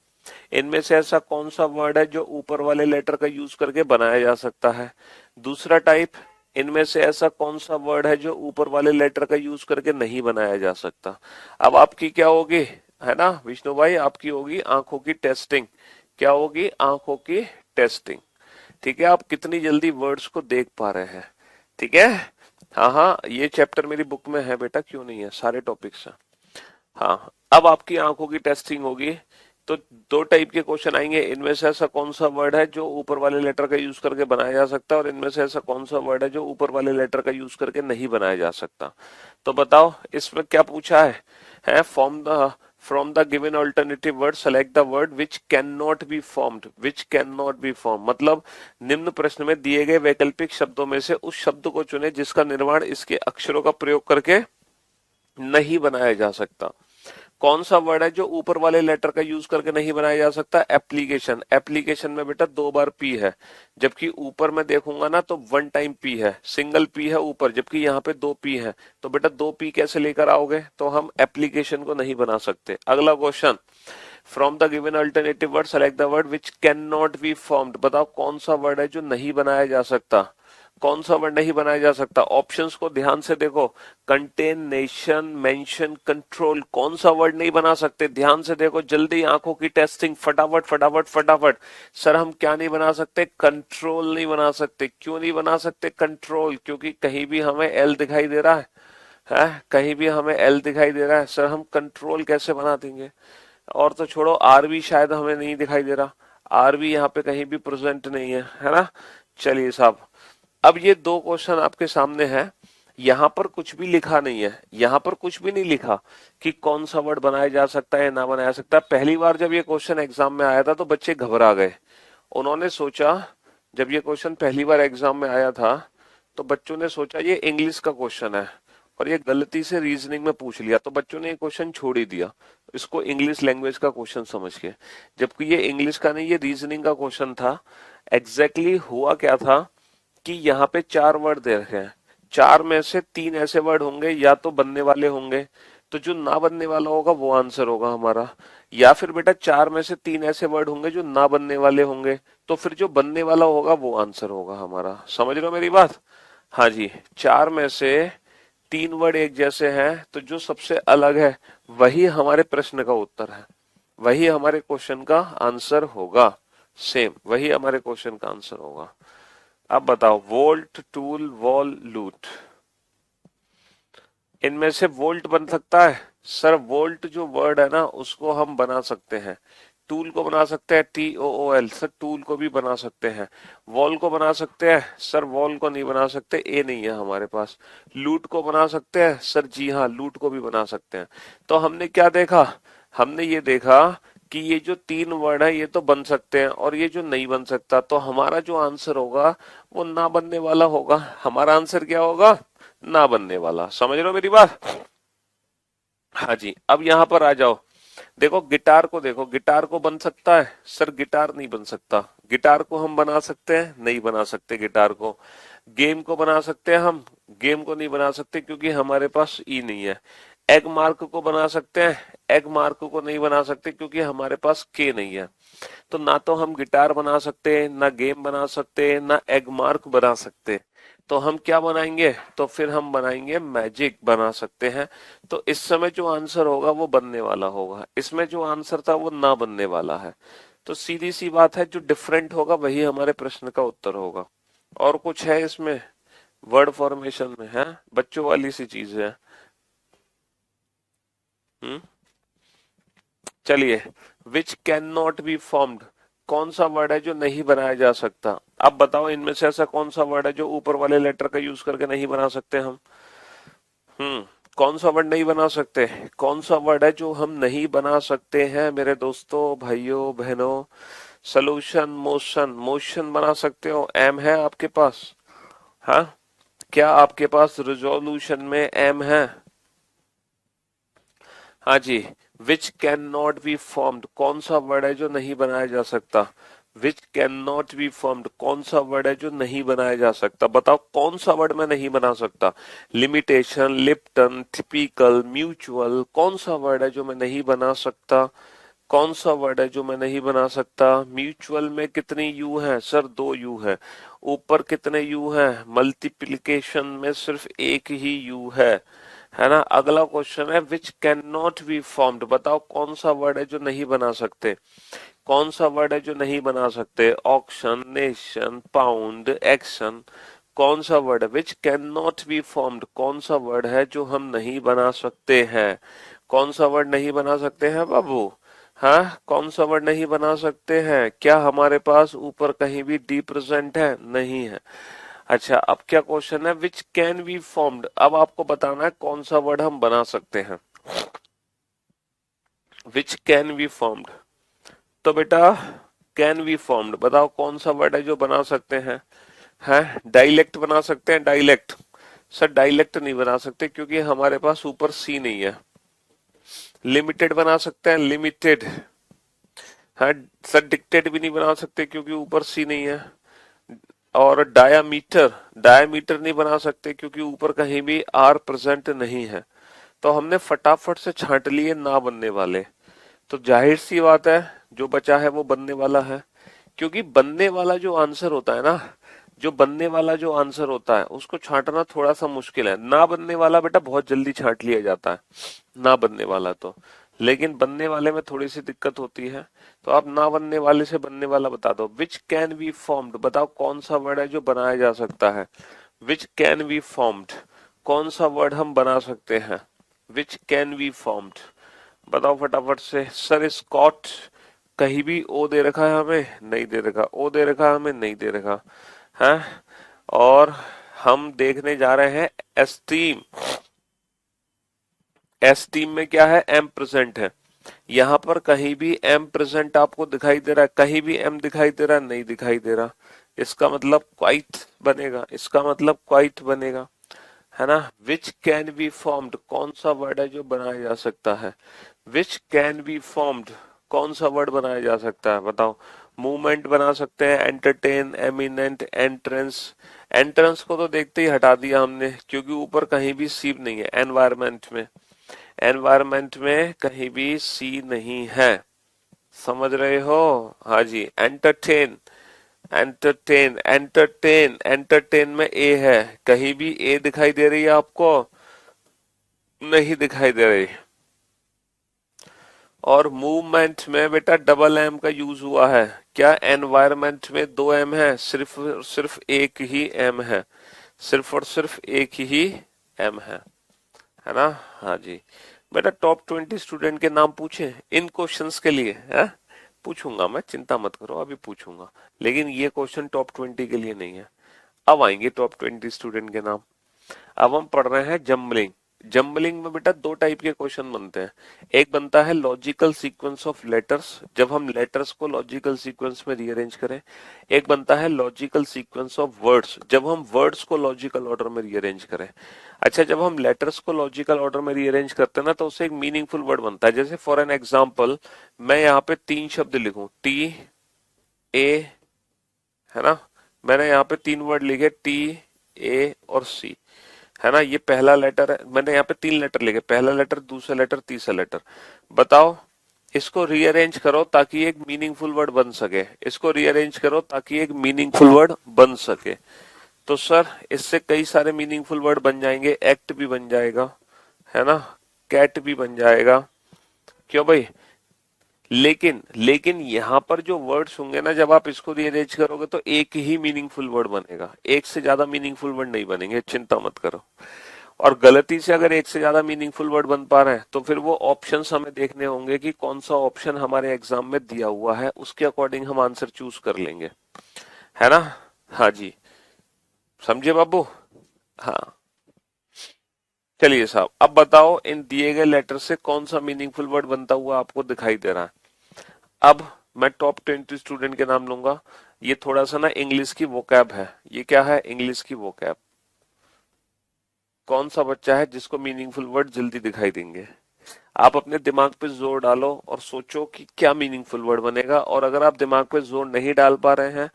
इनमें से ऐसा कौन सा वर्ड है जो ऊपर वाले लेटर का यूज करके बनाया जा सकता है। दूसरा टाइप, इनमें से ऐसा कौन सा वर्ड है जो ऊपर वाले लेटर का यूज करके नहीं बनाया जा सकता। अब आपकी क्या होगी, है ना विष्णु भाई, आपकी होगी आंखों की टेस्टिंग। क्या होगी? आंखों की टेस्टिंग। ठीक है, आप कितनी जल्दी वर्ड्स को देख पा रहे हैं। ठीक है, हाँ हाँ, ये चैप्टर मेरी बुक में है बेटा, क्यों नहीं है, सारे टॉपिक्स हैं। हाँ, अब आपकी आंखों की टेस्टिंग होगी, तो दो टाइप के क्वेश्चन आएंगे। इनमें से ऐसा कौन सा वर्ड है जो ऊपर वाले लेटर का यूज करके बनाया जा सकता है, और इनमें से ऐसा कौन सा वर्ड है जो ऊपर वाले लेटर का यूज करके नहीं बनाया जा सकता। तो बताओ इसमें क्या पूछा है form the from the given alternative word select the word which can not be formed, which can not B form, मतलब निम्न प्रश्न में दिए गए वैकल्पिक शब्दों में से उस शब्द को चुने जिसका निर्माण इसके अक्षरों का प्रयोग करके नहीं बनाया जा सकता। कौन सा वर्ड है जो ऊपर वाले लेटर का यूज करके नहीं बनाया जा सकता? एप्लीकेशन। एप्लीकेशन में बेटा दो बार पी है, जबकि ऊपर में देखूंगा ना तो वन टाइम पी है, सिंगल पी है ऊपर, जबकि यहाँ पे दो पी है। तो बेटा दो पी कैसे लेकर आओगे? तो हम एप्लीकेशन को नहीं बना सकते। अगला question, from the given alternative word select the word which can not be formed. बताओ कौन सा वर्ड है जो नहीं बनाया जा सकता? कौन सा वर्ड नहीं बनाया जा सकता? ऑप्शंस को ध्यान से देखो, कंटेन, नेशन, मेंशन, कंट्रोल, कौन सा वर्ड नहीं बना सकते? ध्यान से देखो, जल्दी आंखों की टेस्टिंग, फटाफट फटाफट फटाफट। सर हम क्या नहीं बना सकते? कंट्रोल नहीं बना सकते। क्यों नहीं बना सकते कंट्रोल? क्योंकि कहीं भी हमें एल दिखाई दे रहा है, कहीं भी हमें एल दिखाई दे रहा है, सर हम कंट्रोल कैसे बना देंगे? और तो छोड़ो, आर भी शायद हमें नहीं दिखाई दे रहा, आर भी यहाँ पे कहीं भी प्रेजेंट नहीं है ना? चलिए साहब, अब ये दो क्वेश्चन आपके सामने है, यहां पर कुछ भी लिखा नहीं है, यहां पर कुछ भी नहीं लिखा कि कौन सा वर्ड बनाया जा सकता है ना बनाया सकता है। पहली बार जब ये क्वेश्चन एग्जाम में आया था तो बच्चे घबरा गए, उन्होंने सोचा, जब ये क्वेश्चन पहली बार एग्जाम में आया था तो बच्चों ने सोचा ये इंग्लिश का क्वेश्चन है और ये गलती से रीजनिंग में पूछ लिया, तो बच्चों ने ये क्वेश्चन छोड़ ही दिया इसको इंग्लिश लैंग्वेज का क्वेश्चन समझ के, जबकि ये इंग्लिश का नहीं, ये रीजनिंग का क्वेश्चन था। एग्जैक्टली हुआ क्या था कि यहाँ पे चार वर्ड दे रखे हैं, चार में से तीन ऐसे वर्ड होंगे या तो बनने वाले होंगे, तो जो ना बनने वाला होगा वो आंसर होगा हमारा, या फिर बेटा चार में से तीन ऐसे वर्ड होंगे जो ना बनने वाले होंगे, तो फिर जो बनने वाला होगा वो आंसर होगा हमारा। समझ रहे हो मेरी बात? हाँ जी, चार में से तीन वर्ड एक जैसे हैं तो जो सबसे अलग है वही हमारे प्रश्न का उत्तर है, वही हमारे क्वेश्चन का आंसर होगा, सेम वही हमारे क्वेश्चन का आंसर होगा। अब बताओ, वोल्ट, टूल, वॉल, लूट, इनमें से वोल्ट बन सकता है? सर वोल्ट जो वर्ड है ना उसको हम बना सकते हैं, टूल को बना सकते हैं, TOOL, सर टूल को भी बना सकते हैं, वॉल को बना सकते हैं, सर वॉल को नहीं बना सकते, ए नहीं है हमारे पास। लूट को बना सकते हैं, सर जी हाँ लूट को भी बना सकते हैं। तो हमने क्या देखा? हमने ये देखा कि ये जो तीन वर्ड है ये तो बन सकते हैं और ये जो नहीं बन सकता, तो हमारा जो आंसर होगा वो ना बनने वाला होगा। हमारा आंसर क्या होगा? ना बनने वाला। समझ रहे हो मेरी बात? हाँ जी, अब यहां पर आ जाओ, देखो गिटार को, देखो गिटार को बन सकता है? सर गिटार नहीं बन सकता। गिटार को हम बना सकते हैं? नहीं बना सकते गिटार को। गेम को बना सकते हैं हम? गेम को नहीं बना सकते क्योंकि हमारे पास ई नहीं है। एग मार्क को बना सकते हैं? एग मार्क को नहीं बना सकते क्योंकि हमारे पास के नहीं है। तो ना तो हम गिटार बना सकते हैं, ना गेम बना सकते हैं, ना एग मार्क बना सकते। तो हम क्या बनाएंगे? तो फिर हम बनाएंगे मैजिक बना सकते हैं। तो इस समय जो आंसर होगा वो बनने वाला होगा, इसमें जो आंसर था वो ना बनने वाला है। तो सीधी सी बात है, जो डिफरेंट होगा वही हमारे प्रश्न का उत्तर होगा। और कुछ है इसमें? वर्ड फॉर्मेशन में है, बच्चों वाली सी चीज है। हम्म, चलिए, विच कैन नॉट बी फॉर्म्ड, कौन सा वर्ड है जो नहीं बनाया जा सकता? अब बताओ इनमें से ऐसा कौन सा वर्ड है जो ऊपर वाले लेटर का यूज करके नहीं बना सकते हम? कौन सा वर्ड नहीं बना सकते? कौन सा वर्ड है जो हम नहीं बना सकते हैं मेरे दोस्तों, भाइयों बहनों? सोल्यूशन, मोशन, मोशन बना सकते हो, एम है आपके पास? हाँ, क्या आपके पास रिजोल्यूशन में एम है? हाँ जी, which can not be formed, कौन सा वर्ड है जो नहीं बनाया जा सकता? Which can not be formed, कौन सा वर्ड है जो नहीं बनाया जा सकता? बताओ कौन सा वर्ड मैं नहीं बना सकता? लिमिटेशन, लिप्टन, टिपिकल, म्यूचुअल, कौन सा वर्ड है जो मैं नहीं बना सकता? कौन सा वर्ड है जो मैं नहीं बना सकता? म्यूचुअल में कितनी यू है? सर दो यू है। ऊपर कितने यू है? मल्टीप्लिकेशन में सिर्फ एक ही यू है ना? अगला क्वेश्चन है विच कैन नॉट बी फॉर्म्ड, बताओ कौन सा वर्ड है जो नहीं बना सकते? कौन सा वर्ड है जो नहीं बना सकते? ऑक्शन, नेशन, पाउंड, एक्शन, कौन सा वर्ड है? विच कैन नॉट बी फॉर्म्ड, कौन सा वर्ड है जो हम नहीं बना सकते हैं? कौन सा वर्ड नहीं बना सकते हैं बाबू? हाँ, कौन सा वर्ड नहीं बना सकते हैं? क्या हमारे पास ऊपर कहीं भी डी प्रेजेंट है? नहीं है। अच्छा, अब क्या क्वेश्चन है? विच कैन बी फॉर्म्ड, अब आपको बताना है कौन सा वर्ड हम बना सकते हैं। विच कैन बी फॉर्म्ड, तो बेटा कैन बी फॉर्म्ड, बताओ कौन सा वर्ड है जो बना सकते हैं? डायलेक्ट बना सकते हैं? डायलेक्ट, सर डायलेक्ट नहीं बना सकते क्योंकि हमारे पास ऊपर सी नहीं है। लिमिटेड बना सकते हैं? लिमिटेड, हाँ सर डिक्टेड भी नहीं बना सकते क्योंकि ऊपर सी नहीं है। और डायामीटर, डायामीटर नहीं बना सकते क्योंकि ऊपर कहीं भी आर प्रेजेंट नहीं है। तो हमने फटाफट से छांट लिए ना बनने वाले, तो जाहिर सी बात है जो बचा है वो बनने वाला है, क्योंकि बनने वाला जो आंसर होता है ना जो बनने वाला जो आंसर होता है उसको छांटना थोड़ा सा मुश्किल है। ना बनने वाला बेटा बहुत जल्दी छांट लिया जाता है, ना बनने वाला तो, लेकिन बनने वाले में थोड़ी सी दिक्कत होती है। तो आप ना बनने वाले से बनने वाला बता दो। विच कैन बी फॉर्म्ड, बताओ कौन सा वर्ड है जो बनाया जा सकता है। विच कैन बी फॉर्म्ड, कौन सा वर्ड हम बना सकते हैं। विच कैन बी फॉर्म्ड, बताओ फटाफट से। सर स्कॉट, कहीं भी ओ दे रखा है हमें, नहीं दे रखा। ओ दे रखा है हमें, नहीं दे रखा है। और हम देखने जा रहे हैं एस्टीम। एस्टीम में क्या है, एम प्रेजेंट है। यहां पर कहीं भी एम प्रेजेंट आपको दिखाई दे रहा है, कहीं भी एम दिखाई दे रहा है, नहीं दिखाई दे रहा। इसका मतलब क्वाइट बनेगा, इसका मतलब क्वाइट बनेगा, है ना। विच कैन बी फॉर्म्ड, कौन सा वर्ड है जो बनाया जा सकता है। विच कैन बी फॉर्म्ड, कौन सा वर्ड बनाया जा सकता है, बताओ। मूवमेंट बना सकते हैं, एंटरटेन, एमिनेंट, एंट्रेंस। एंट्रेंस को तो देखते ही हटा दिया हमने, क्योंकि ऊपर कहीं भी सी नहीं है। एनवायरमेंट में, एनवायरमेंट में कहीं भी सी नहीं है, समझ रहे हो। हाँ जी। एंटरटेन, एंटरटेन, एंटरटेन, एंटरटेन में ए है, कहीं भी ए दिखाई दे रही है आपको, नहीं दिखाई दे रही। और मूवमेंट में बेटा डबल एम का यूज हुआ है। क्या एनवायरमेंट में दो एम है, सिर्फ सिर्फ एक ही एम है, सिर्फ और सिर्फ एक ही एम है ना। हाँ जी। बेटा टॉप 20 स्टूडेंट के नाम पूछे इन क्वेश्चंस के लिए, है पूछूंगा मैं, चिंता मत करो, अभी पूछूंगा। लेकिन ये क्वेश्चन टॉप 20 के लिए नहीं है। अब आएंगे टॉप 20 स्टूडेंट के नाम। अब हम पढ़ रहे हैं जम्बलिंग। जम्बलिंग में बेटा दो टाइप के क्वेश्चन बनते हैं। एक बनता है लॉजिकल सीक्वेंस ऑफ लेटर्स, जब हम लेटर्स को लॉजिकल सीक्वेंस में रीअरेंज करें। एक बनता है लॉजिकल सीक्वेंस ऑफ वर्ड्स, जब हम वर्ड्स को लॉजिकल ऑर्डर में रीअरेंज करें। अच्छा, जब हम लेटर्स को लॉजिकल ऑर्डर में रीअरेंज करते हैं ना, तो उससे एक मीनिंगफुल वर्ड बनता है। जैसे फॉर एन एग्जाम्पल, मैं यहाँ पे 3 शब्द लिखूं, टी ए, है ना। मैंने यहाँ पे 3 वर्ड लिखे, टी ए और सी, है ना। ये पहला लेटर है, मैंने यहाँ पे 3 लेटर लिखे, पहला लेटर, दूसरा लेटर, तीसरा लेटर। बताओ, इसको रीअरेंज करो ताकि एक मीनिंगफुल वर्ड बन सके, इसको रीअरेंज करो ताकि एक मीनिंगफुल वर्ड बन सके। तो सर इससे कई सारे मीनिंगफुल वर्ड बन जाएंगे। एक्ट भी बन जाएगा, है ना, कैट भी बन जाएगा। क्यों भाई। लेकिन लेकिन यहां पर जो वर्ड्स होंगे ना, जब आप इसको रीअरेंज करोगे तो एक ही मीनिंगफुल वर्ड बनेगा, एक से ज्यादा मीनिंगफुल वर्ड नहीं बनेंगे, चिंता मत करो। और गलती से अगर एक से ज्यादा मीनिंगफुल वर्ड बन पा रहे हैं तो फिर वो ऑप्शंस हमें देखने होंगे कि कौन सा ऑप्शन हमारे एग्जाम में दिया हुआ है, उसके अकॉर्डिंग हम आंसर चूज कर लेंगे, है ना। हाँ जी, समझे बाबू। हाँ, चलिए साहब, अब बताओ इन दिए गए लेटर से कौन सा मीनिंगफुल वर्ड बनता हुआ आपको दिखाई दे रहा है। अब मैं टॉप 20 स्टूडेंट के नाम लूंगा। ये थोड़ा सा ना इंग्लिश की वोकैब है। ये क्या है, इंग्लिश की वोकैब। कौन सा बच्चा है जिसको मीनिंगफुल वर्ड जल्दी दिखाई देंगे। आप अपने दिमाग पे जोर डालो और सोचो कि क्या मीनिंगफुल वर्ड बनेगा। और अगर आप दिमाग पे जोर नहीं डाल पा रहे हैं,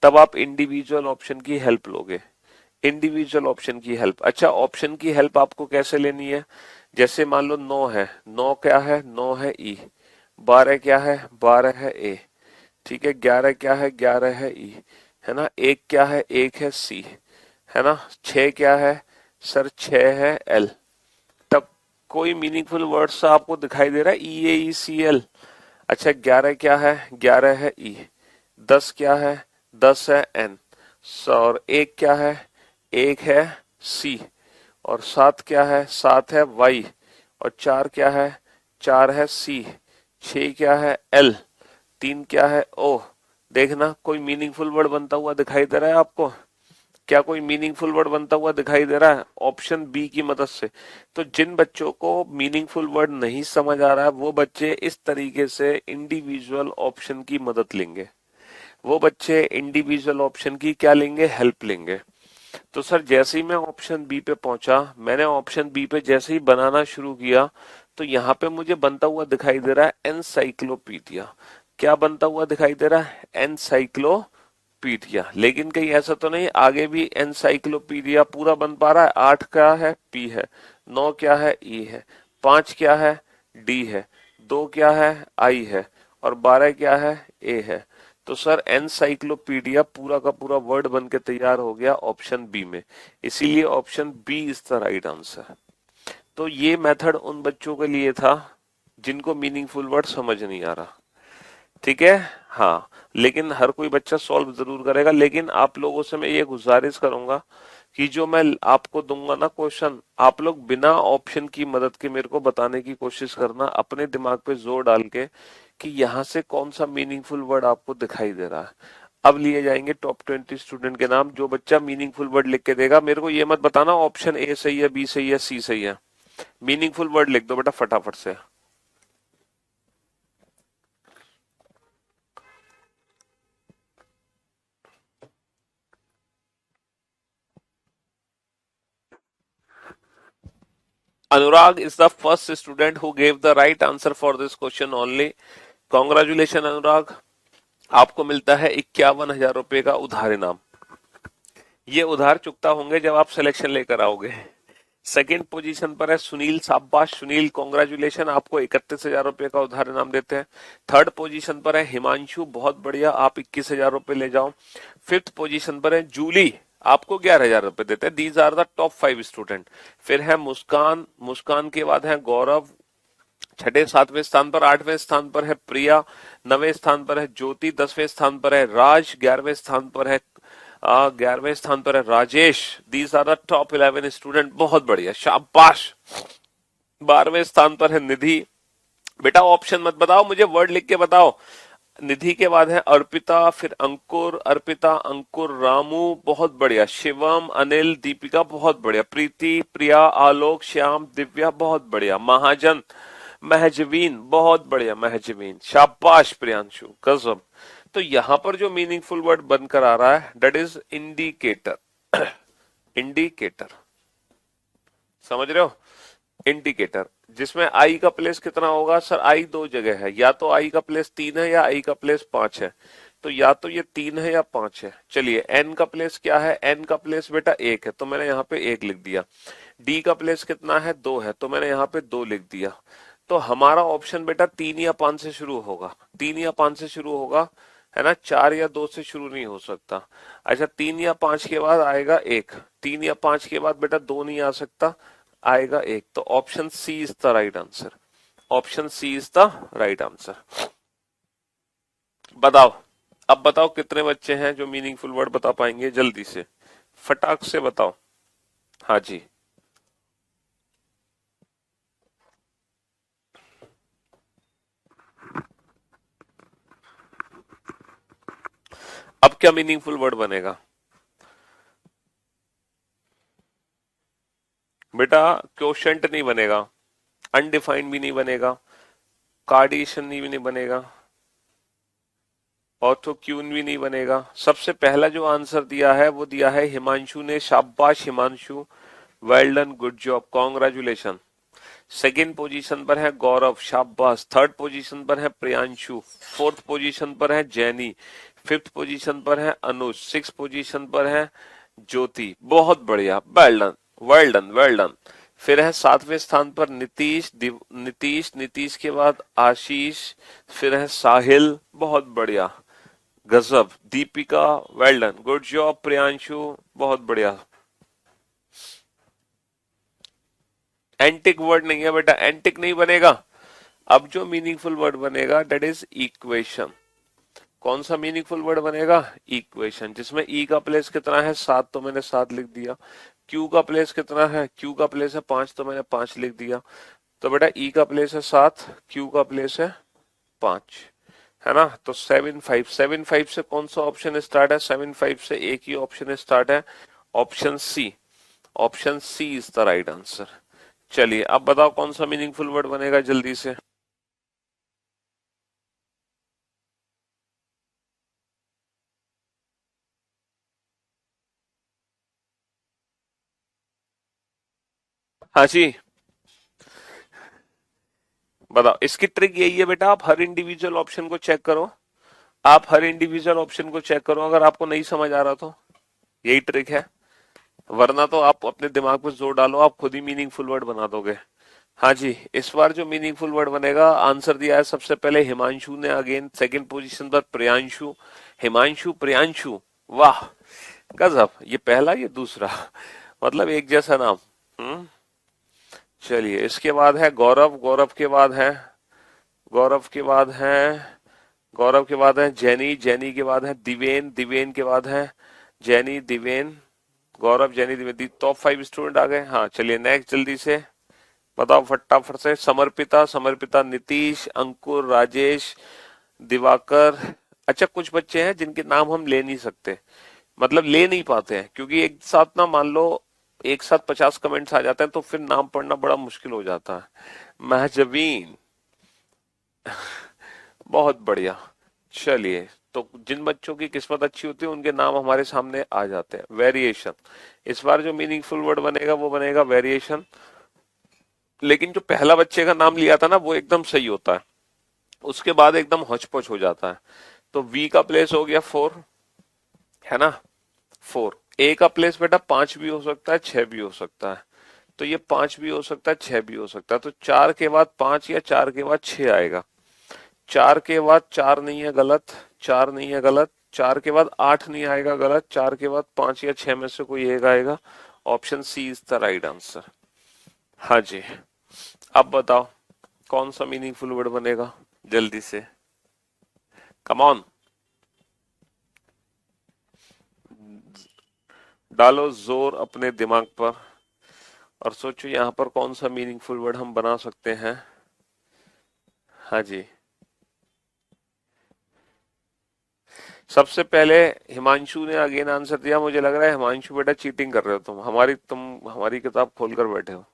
तब आप इंडिविजुअल ऑप्शन की हेल्प लोगे, इंडिविजुअल ऑप्शन की हेल्प। अच्छा, ऑप्शन की हेल्प आपको कैसे लेनी है। जैसे मान लो 9 है, 9 क्या है, 9 है ई। 12 क्या है, 12 है ए। ठीक है, 11 क्या है, 11 है ई, है ना। 1 क्या है, 1 है सी, है ना। 6 क्या है सर, 6 है एल। तब कोई मीनिंगफुल वर्ड्स आपको दिखाई दे रहा है, ई ए ई सी एल। अच्छा, 11 क्या है, 11 है ई। 10 क्या है, 10 है एन। और 1 क्या है, 1 है सी। और 7 क्या है, 7 है वाई। और 4 क्या है, 4 है सी। 6 क्या है एल। 3 क्या है ओ। देखना कोई मीनिंगफुल वर्ड बनता हुआ दिखाई दे रहा है आपको। क्या कोई मीनिंगफुल वर्ड बनता हुआ दिखाई दे रहा है ऑप्शन बी की मदद से। तो जिन बच्चों को मीनिंगफुल वर्ड नहीं समझ आ रहा है, वो बच्चे इस तरीके से इंडिविजुअल ऑप्शन की मदद लेंगे। वो बच्चे इंडिविजुअल ऑप्शन की क्या लेंगे, हेल्प लेंगे। तो सर जैसे ही मैं ऑप्शन बी पे पहुंचा, मैंने ऑप्शन बी पे जैसे ही बनाना शुरू किया, तो यहाँ पे मुझे बनता हुआ दिखाई दे रहा है एनसाइक्लोपीडिया। क्या बनता हुआ दिखाई दे रहा है, एनसाइक्लोपीडिया। लेकिन कहीं ऐसा तो नहीं आगे भी एनसाइक्लोपीडिया पूरा बन पा रहा है। 8 क्या है, पी है। 9 क्या है, ई है। 5 क्या है, डी है। 2 क्या है, आई है। और 12 क्या है, ए है। तो सर एनसाइक्लोपीडिया पूरा का पूरा वर्ड बन के तैयार हो गया ऑप्शन बी में, इसीलिए option B is the right answer. तो ये मेथड उन बच्चों के लिए था जिनको मीनिंगफुल वर्ड समझ नहीं आ रहा, ठीक है। हाँ, लेकिन हर कोई बच्चा सॉल्व जरूर करेगा, लेकिन आप लोगों से मैं ये गुजारिश करूंगा कि जो मैं आपको दूंगा ना क्वेश्चन, आप लोग बिना ऑप्शन की मदद के मेरे को बताने की कोशिश करना, अपने दिमाग पे जोर डाल के कि यहां से कौन सा मीनिंगफुल वर्ड आपको दिखाई दे रहा है। अब लिए जाएंगे टॉप 20 स्टूडेंट के नाम। जो बच्चा मीनिंगफुल वर्ड लिख के देगा, मेरे को ये मत बताना ऑप्शन ए सही है, बी सही है, सी सही है, मीनिंगफुल वर्ड लिख दो बेटा फटाफट से। Anurag is the first student who gave the right answer for this question only. Congratulations अनुराग, आपको मिलता है 51,000 रुपए का उधार इनाम। ये उधार चुकता होंगे जब आप सिलेक्शन लेकर आओगे। सेकंड पोजीशन पर है सुनील, शाबाश सुनील, कॉन्ग्रेचुलेशन, आपको 31,000 रुपए का उधार इनाम देते हैं। थर्ड पोजीशन पर है हिमांशु, बहुत बढ़िया, आप 21,000 रुपए ले जाओ। फिफ्थ पोजीशन पर है जूली, आपको 11,000 रुपए देते हैं। These are the top 5 student. फिर है मुस्कान, मुस्कान के बाद है गौरव, छठे सातवें स्थान पर, आठवें स्थान पर है प्रिया, नवें स्थान पर है ज्योति, 10वें स्थान पर है राज, 11वें स्थान पर है Rajesh. These are the top 11 student, बहुत बढ़िया, शाबाश। 12वें स्थान पर है निधि। बेटा ऑप्शन मत बताओ, मुझे वर्ड लिख के बताओ। निधि के बाद है अर्पिता, फिर अंकुर, अर्पिता, अंकुर, रामू, बहुत बढ़िया, शिवम, अनिल, दीपिका, बहुत बढ़िया, प्रीति, प्रिया, आलोक, श्याम, दिव्या, बहुत बढ़िया, महाजन, महजवीन, बहुत बढ़िया महजवीन, शाबाश प्रियांशु, गजब। तो यहां पर जो मीनिंगफुल वर्ड बनकर आ रहा है दैट इज इंडिकेटर। इंडिकेटर, समझ रहे हो, इंडिकेटर, जिसमें आई का प्लेस कितना होगा सर, आई दो जगह है, या तो आई का प्लेस 3 है या आई का प्लेस 5 है, तो या तो ये 3 है या 5 है। चलिए एन का प्लेस क्या है, एन का प्लेस बेटा 1 है, तो मैंने यहाँ पे 1 लिख दिया। डी का प्लेस कितना है, 2 है, तो मैंने यहाँ पे 2 लिख दिया। तो हमारा ऑप्शन बेटा 3 या 5 से शुरू होगा, 3 या 5 से शुरू होगा, है ना, 4 या 2 से शुरू नहीं हो सकता। अच्छा 3 या 5 के बाद आएगा 1, 3 या 5 के बाद बेटा 2 नहीं आ सकता, आएगा 1, तो option C is the right answer. Option C is the right answer. बताओ, अब बताओ कितने बच्चे हैं जो मीनिंगफुल वर्ड बता पाएंगे, जल्दी से फटाक से बताओ। हाँ जी, अब क्या मीनिंगफुल वर्ड बनेगा बेटा, क्वोशंट नहीं बनेगा, अनडिफाइंड भी नहीं बनेगा, कार्डिशन भी नहीं बनेगा, ऑर्थो क्यून भी नहीं बनेगा। सबसे पहला जो आंसर दिया है वो दिया है हिमांशु ने, शाबाश Himanshu, well done, good job, congratulation. Second position पर है गौरव, शाबाश। थर्ड पोजीशन पर है प्रियांशु, फोर्थ पोजीशन पर है जैनी, फिफ्थ पोजीशन पर है अनुज, सिक्स पोजीशन पर है ज्योति, बहुत बढ़िया, well done, well done, well done. फिर है सातवें स्थान पर नीतीश, नीतीश, नीतीश के बाद आशीष, फिर है साहिल, बहुत बढ़िया, गजब, Deepika, well done, good job Priyanshu, बहुत बढ़िया। एंटिक वर्ड नहीं है बेटा, एंटिक नहीं बनेगा। अब जो मीनिंगफुल वर्ड बनेगा दैट इज इक्वेशन। कौन सा मीनिंगफुल वर्ड बनेगा, इक्वेशन, जिसमें ई का प्लेस कितना है 7, तो मैंने 7 लिख दिया। क्यू का प्लेस कितना है, क्यू का प्लेस है 5, तो मैंने 5 लिख दिया। तो बेटा ई का प्लेस है 7, क्यू का प्लेस है 5, है ना। तो 7 5, 7 5 से कौन सा ऑप्शन स्टार्ट है, 7 5 से एक ही ऑप्शन स्टार्ट है, option C. Option C is the right answer. चलिए अब बताओ कौन सा मीनिंगफुल वर्ड बनेगा जल्दी से। हाँ जी, बताओ। इसकी ट्रिक यही है बेटा, आप हर इंडिविजुअल ऑप्शन को चेक करो, आप हर इंडिविजुअल ऑप्शन को चेक करो, अगर आपको नहीं समझ आ रहा तो यही ट्रिक है, वरना तो आप अपने दिमाग पर जोर डालो, आप खुद ही मीनिंगफुल वर्ड बना दोगे। हाँ जी, इस बार जो मीनिंगफुल वर्ड बनेगा, आंसर दिया है सबसे पहले हिमांशु ने, अगेन सेकंड पोजीशन पर प्रियांशु। हिमांशु प्रियांशु, वाह गजब, ये पहला ये दूसरा, मतलब एक जैसा नाम। हम्म। चलिए, इसके बाद है गौरव, गौरव के बाद है, गौरव के बाद है, गौरव के बाद है जैनी, जैनी के बाद है दिवेन, दिवेन के बाद है जैनी, दिवेन, गौरव, जैनी, दिवेन। टॉप 5 स्टूडेंट आ गए। हाँ चलिए, नेक्स्ट जल्दी से बताओ फटाफट से। समर्पिता, समर्पिता, नीतीश, अंकुर, राजेश, दिवाकर। अच्छा, कुछ बच्चे हैं जिनके नाम हम ले नहीं सकते, मतलब ले नहीं पाते हैं, क्योंकि एक साथ ना मान लो एक साथ 50 कमेंट्स आ जाते हैं तो फिर नाम पढ़ना बड़ा मुश्किल हो जाता है। महजबीन, बहुत बढ़िया। चलिए, तो जिन बच्चों की किस्मत अच्छी होती है उनके नाम हमारे सामने आ जाते हैं। वेरिएशन, इस बार जो मीनिंगफुल वर्ड बनेगा वो बनेगा वेरिएशन। लेकिन जो पहला बच्चे का नाम लिया था ना वो एकदम सही होता है, उसके बाद एकदम हौच-पौच हो जाता है। तो वी का प्लेस हो गया 4, है ना, 4। ए का प्लेस बेटा 5 भी हो सकता है, 6 भी हो सकता है। तो ये 5 भी हो सकता है, 6 भी हो सकता है। तो 4 के बाद 5 या 4 के बाद 6 आएगा। 4 के बाद 4 नहीं है, गलत। 4 नहीं है, गलत। 4 के बाद 8 नहीं आएगा, गलत। 4 के बाद 5 या 6 में से कोई एक आएगा। Option C is the right answer. हाँ जी, अब बताओ कौन सा मीनिंगफुल वर्ड बनेगा, जल्दी से, कम ऑन, डालो जोर अपने दिमाग पर और सोचो यहाँ पर कौन सा मीनिंगफुल वर्ड हम बना सकते हैं। हाँ जी, सबसे पहले हिमांशु ने अगेन आंसर दिया। मुझे लग रहा है हिमांशु बेटा चीटिंग कर रहे हो तुम हमारी किताब खोलकर बैठे हो,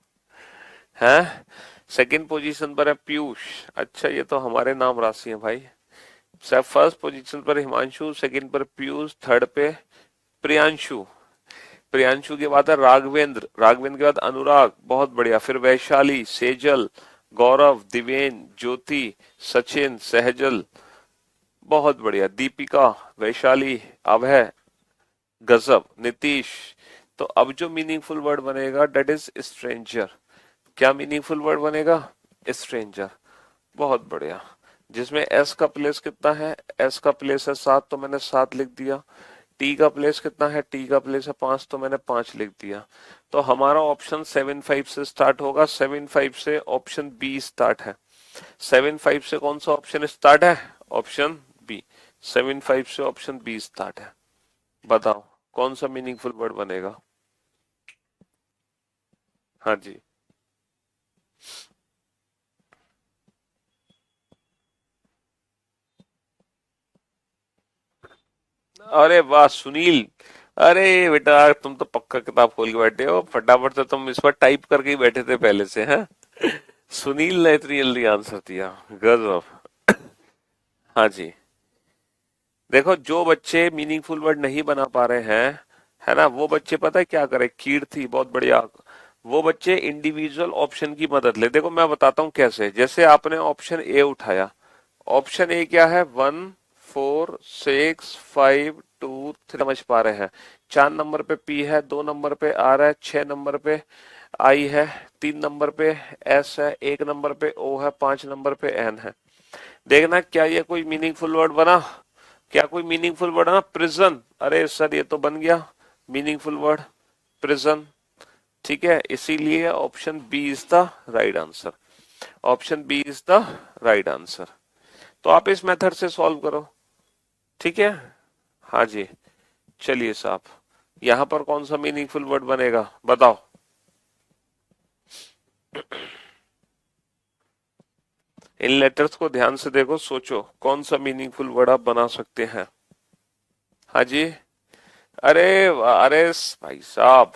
हैं। सेकंड पोजीशन पर है पीयूष। अच्छा, ये तो हमारे नाम राशि है भाई। फर्स्ट पोजीशन पर हिमांशु, सेकंड पर पीयूष, थर्ड पे प्रियांशु। प्रियांशु के बाद है राघवेंद्र, राघवेंद्र के बाद अनुराग, बहुत बढ़िया। फिर वैशाली, सेजल, गौरव, दिवेन, ज्योति, सचिन, सहजल, बहुत बढ़िया। दीपिका, वैशाली, अभय, गजब, नीतीश। तो अब जो मीनिंगफुल वर्ड बनेगा डेट इज स्ट्रेंजर। क्या मीनिंगफुल वर्ड बनेगा? स्ट्रेंजर, बहुत बढ़िया। जिसमें एस का प्लेस कितना है? एस का प्लेस है 7, तो मैंने 7 लिख दिया। टी का प्लेस कितना है? टी का प्लेस है 5, तो मैंने 5 लिख दिया। तो हमारा ऑप्शन 7-5 से स्टार्ट होगा। 7-5 से ऑप्शन बी स्टार्ट है। 7-5 से कौन सा ऑप्शन स्टार्ट है? Option B. 7-5 से ऑप्शन बी स्टार्ट है। बताओ कौन सा मीनिंगफुल वर्ड बनेगा? हाँ जी, अरे वाह सुनील, अरे बेटा तुम तो पक्का किताब खोल के बैठे हो, फटाफट से तुम इस पर टाइप करके ही बैठे थे पहले से, हैं। सुनील ने इतनी जल्दी आंसर दिया, गजब। हाँ जी, देखो जो बच्चे मीनिंगफुल वर्ड नहीं बना पा रहे हैं, है ना, वो बच्चे पता है क्या करें? कीर्ति, बहुत बढ़िया। वो बच्चे इंडिविजुअल ऑप्शन की मदद ले। देखो मैं बताता हूँ कैसे। जैसे आपने ऑप्शन ए उठाया, ऑप्शन ए क्या है? 1 4 6 5 2 3, समझ पा रहे हैं। 4 नंबर पे पी है, 2 नंबर पे आर है, 6 नंबर पे आई है, 3 नंबर पे एस है, 1 नंबर पे ओ है, 5 नंबर पे एन है। देखना क्या ये कोई मीनिंगफुल वर्ड बना? क्या कोई मीनिंगफुल वर्ड है ना? प्रिजन, अरे सर ये तो बन गया मीनिंगफुल वर्ड, प्रिजन। ठीक है, इसीलिए option B is the right answer. Option B is the right answer. तो आप इस मेथड से सॉल्व करो, ठीक है। हाँ जी, चलिए साहब, यहां पर कौन सा मीनिंगफुल वर्ड बनेगा बताओ? इन लेटर्स को ध्यान से देखो, सोचो कौन सा मीनिंगफुल वर्ड आप बना सकते हैं। हाँ जी, अरे अरे भाई साहब,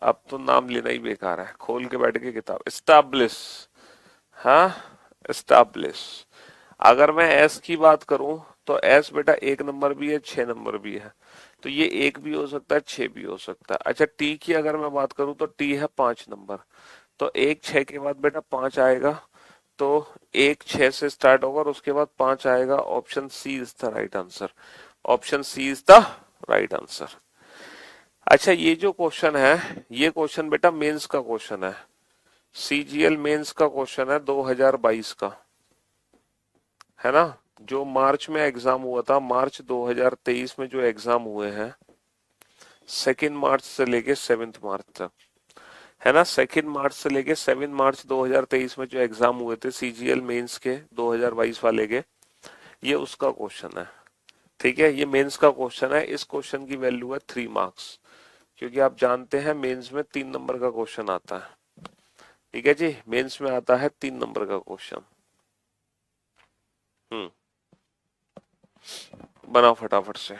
अब तो नाम लेना ही बेकार है, खोल के बैठ के किताब। स्टैब्लिश, हाँ, स्टैब्लिश। अगर मैं एस की बात करूं तो एस बेटा 1 नंबर भी है, 6 नंबर भी है। तो ये 1 भी हो सकता है, 6 भी हो सकता है। अच्छा, टी की अगर मैं बात करूं तो टी है 5 नंबर। तो 1 6 के बाद बेटा 5 आएगा। तो 1 6 से स्टार्ट होगा और उसके बाद 5 आएगा। Option C is the right answer. Option C is the right answer. अच्छा, ये जो क्वेश्चन है, ये क्वेश्चन बेटा मेंस का क्वेश्चन है। सीजीएल मेंस का क्वेश्चन है 2022 का, है ना। जो मार्च में एग्जाम हुआ था, मार्च 2023 में जो एग्जाम हुए हैं, 2 मार्च से लेके 7 मार्च तक, है ना। 2 मार्च से लेके 7 मार्च 2023 में जो एग्जाम हुए थे सीजीएल मेंस के 2022 वाले के, ये उसका क्वेश्चन है। ठीक है, ये मेंस का क्वेश्चन है। इस क्वेश्चन की वैल्यू है 3 मार्क्स, क्योंकि आप जानते हैं मेंस में 3 नंबर का क्वेश्चन आता है। ठीक है जी, मेंस में आता है 3 नंबर का क्वेश्चन। बनाओ फटाफट से।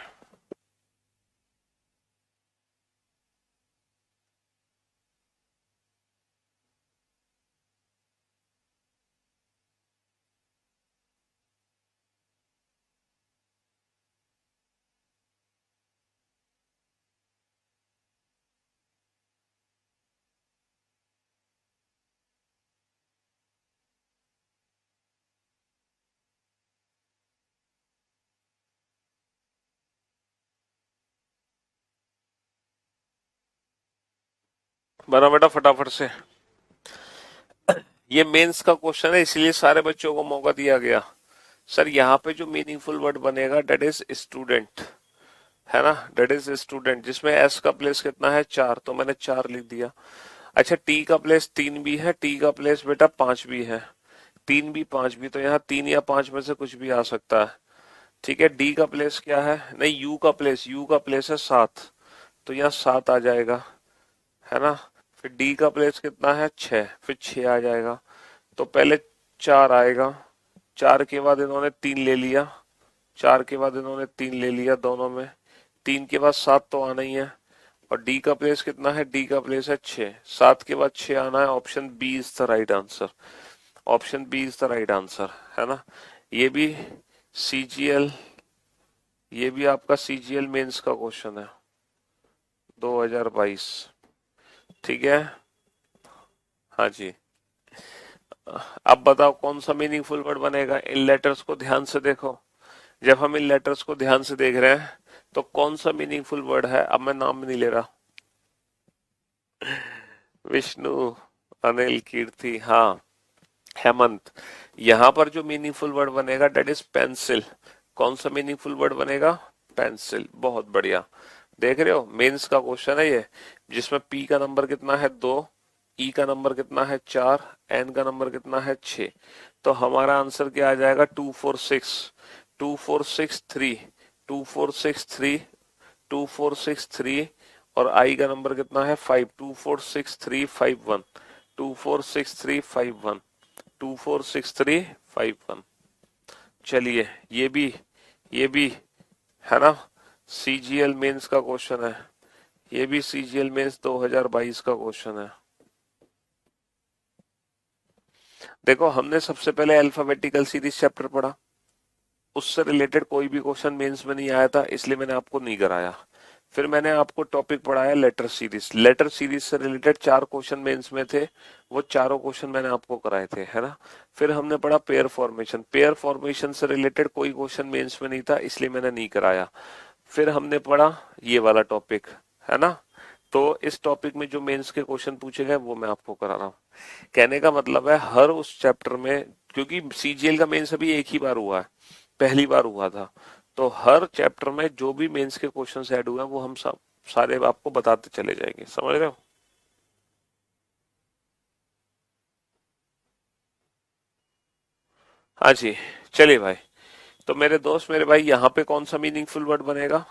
बना बेटा फटाफट से। ये मेंस का क्वेश्चन है, इसलिए सारे बच्चों को मौका दिया गया। सर यहाँ पे जो मीनिंगफुल वर्ड बनेगा डेट इज स्टूडेंट, है ना, डेट इज स्टूडेंट, जिसमें एस का प्लेस कितना है 4, तो मैंने 4 लिख दिया। अच्छा, टी का प्लेस 3 भी है, टी का प्लेस बेटा 5 भी है, 3 भी 5 भी, तो यहाँ 3 या 5 में से कुछ भी आ सकता है। ठीक है, डी का प्लेस क्या है, नहीं यू का प्लेस है 7, तो यहाँ 7 आ जाएगा, है ना। फिर डी का प्लेस कितना है 6, फिर 6 आ जाएगा, तो पहले 4 आएगा, 4 के बाद इन्होंने 3 ले लिया, 4 के बाद इन्होंने 3 ले लिया दोनों में, 3 के बाद 7 तो आना ही है। और डी का प्लेस कितना है, डी का प्लेस है 6, 7 के बाद 6 आना है। Option B is the right answer, option B is the right answer, है ना। ये भी सीजीएल, ये भी आपका सीजीएल मेंस का क्वेश्चन है 2022। ठीक है, हाँ जी। अब बताओ कौन सा मीनिंगफुल वर्ड बनेगा। इन लेटर्स को ध्यान से देखो, जब हम इन लेटर्स को ध्यान से देख रहे हैं तो कौन सा मीनिंगफुल वर्ड है। अब मैं नाम नहीं ले रहा, विष्णु, अनिल, कीर्ति, हाँ, हेमंत। यहां पर जो मीनिंगफुल वर्ड बनेगा डेट इज पेंसिल। कौन सा मीनिंगफुल वर्ड बनेगा, पेंसिल। बहुत बढ़िया, देख रहे हो मेंस का क्वेश्चन है ये, जिसमें पी का नंबर कितना है 2, ई का नंबर कितना है 4, एन का नंबर कितना है 6। तो हमारा आंसर क्या आ जाएगा 246, 2463, 2463, 2463। और आई का नंबर कितना है 5, 246351, 246351, 246351। चलिए, ये भी है ना, सीजीएल मेंस का क्वेश्चन है। ये भी सीजीएल मेंस 2022 का क्वेश्चन है। देखो, हमने सबसे पहले अल्फाबेटिकल सीरीज चैप्टर पढ़ा, उससे रिलेटेड कोई भी क्वेश्चन मेंस में नहीं आया था, इसलिए मैंने आपको नहीं कराया। फिर मैंने आपको टॉपिक पढ़ाया लेटर सीरीज, लेटर सीरीज से रिलेटेड 4 क्वेश्चन मेंस में थे, वो चारों क्वेश्चन मैंने आपको कराए थे, है ना। फिर हमने पढ़ा पेयर फॉर्मेशन, पेयर फॉर्मेशन से रिलेटेड कोई क्वेश्चन मेंस में नहीं था, इसलिए मैंने नहीं कराया। फिर हमने पढ़ा ये वाला टॉपिक, है ना। तो इस टॉपिक में जो मेंस के क्वेश्चन पूछे गए वो मैं आपको करा रहा हूँ। कहने का मतलब है हर उस चैप्टर में, क्योंकि सीजीएल का मेंस अभी एक ही बार हुआ है, पहली बार हुआ था, तो हर चैप्टर में जो भी मेंस के क्वेश्चन ऐड हुए हैं वो हम सब सारे आपको बताते चले जाएंगे, समझ रहे हो। हाँ जी, चलिए भाई। तो मेरे दोस्त, मेरे भाई, यहाँ पे कौन सा मीनिंगफुल वर्ड बनेगा,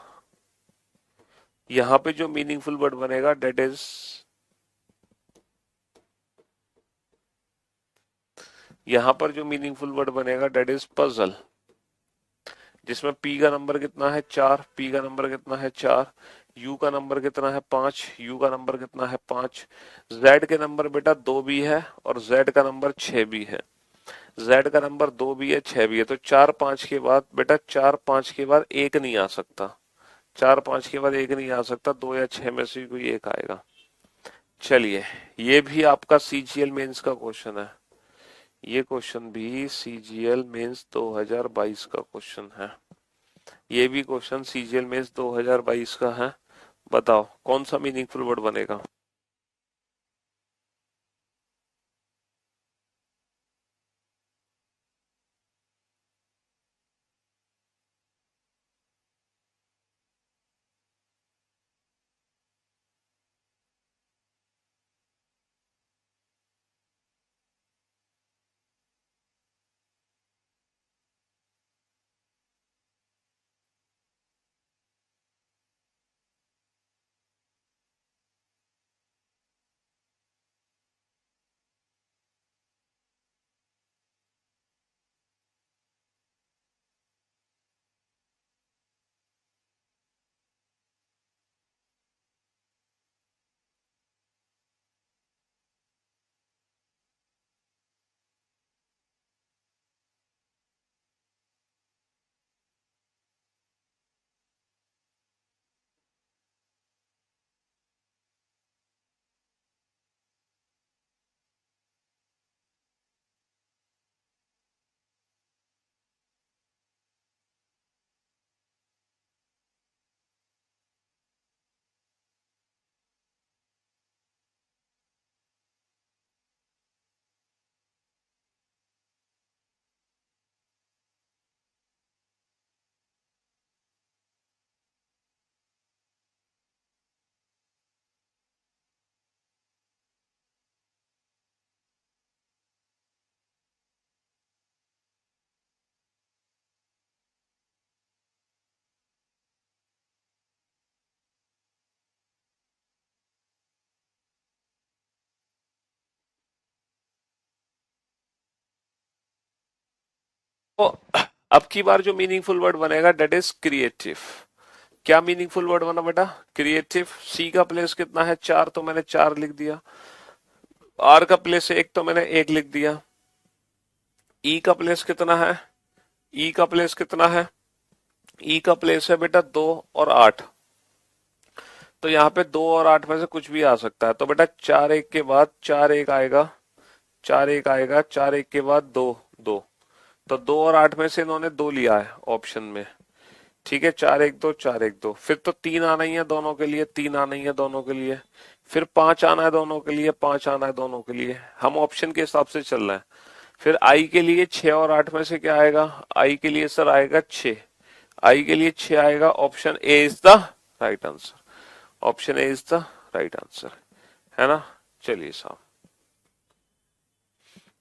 यहाँ पे जो मीनिंगफुल वर्ड बनेगा डेट इज, यहाँ पर जो मीनिंगफुल वर्ड बनेगा डेट इज पजल, जिसमें पी का नंबर कितना है 4, पी का नंबर कितना है 4, यू का नंबर कितना है 5, यू का नंबर कितना है 5, जेड के नंबर बेटा 2 भी है और जेड का नंबर 6 भी है, जेड का नंबर 2 भी है 6 भी है, तो 4 5 के बाद बेटा, 4 5 के बाद एक नहीं आ सकता, 4 5 के बाद एक नहीं आ सकता, 2 या 6 में से कोई एक आएगा। चलिए, ये भी आपका सीजीएल मेंस का क्वेश्चन है, ये क्वेश्चन भी सीजीएल मेंस 2022 का क्वेश्चन है, ये भी क्वेश्चन सीजीएल मेंस 2022 का है। बताओ कौन सा मीनिंगफुल वर्ड बनेगा। अब की बार जो मीनिंगफुल वर्ड बनेगा डेट इज क्रिएटिव। क्या मीनिंगफुल वर्ड बना बेटा? क्रिएटिव। सी का प्लेस कितना है? 4, तो मैंने 4 लिख दिया। आर का प्लेस 1, तो मैंने 1 लिख दिया। ई का प्लेस कितना है? ई का प्लेस कितना है? ई का प्लेस है बेटा 2 और 8। तो यहाँ पे 2 और 8 में से कुछ भी आ सकता है। तो बेटा 4 1 के बाद 4 1 आएगा, 4 1 आएगा, 4 1 के बाद 2 2। तो 2 और 8 में से इन्होंने 2 लिया है ऑप्शन में। ठीक है, 4 1 2, 4 1 2। फिर तो 3 आना ही है दोनों के लिए, 3 आना ही है दोनों के लिए। फिर 5 आना है दोनों के लिए, 5 आना है दोनों के लिए। हम ऑप्शन के हिसाब से चल रहे हैं। फिर आई के लिए 6 और 8 में से क्या आएगा? आई के लिए सर आएगा 6। आई के लिए 6 आएगा। Option A is the right answer. Option A is the right answer, है ना? चलिए साहब,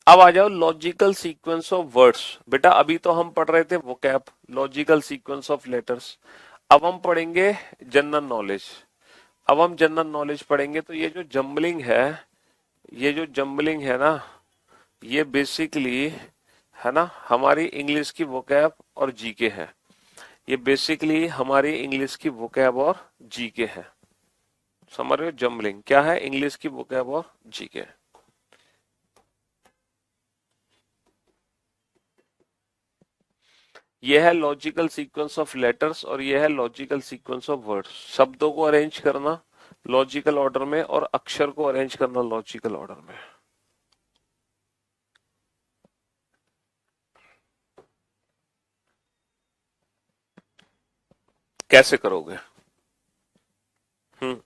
अब आ जाओ लॉजिकल सीक्वेंस ऑफ वर्ड्स। बेटा अभी तो हम पढ़ रहे थे vocab, logical sequence of letters. अब हम पढ़ेंगे जनरल नॉलेज। अब हम जनरल नॉलेज पढ़ेंगे। तो ये जो जंबलिंग है ना, ये बेसिकली है ना हमारी इंग्लिश की वोकैब और जीके है। ये बेसिकली हमारी इंग्लिश की वोकैब और जीके है। समझ रहे हो? जंबलिंग क्या है? इंग्लिश की वोकैब और जीके। यह है लॉजिकल सीक्वेंस ऑफ लेटर्स और यह है लॉजिकल सीक्वेंस ऑफ वर्ड्स। शब्दों को अरेंज करना लॉजिकल ऑर्डर में और अक्षर को अरेंज करना लॉजिकल ऑर्डर में। कैसे करोगे? हम्म।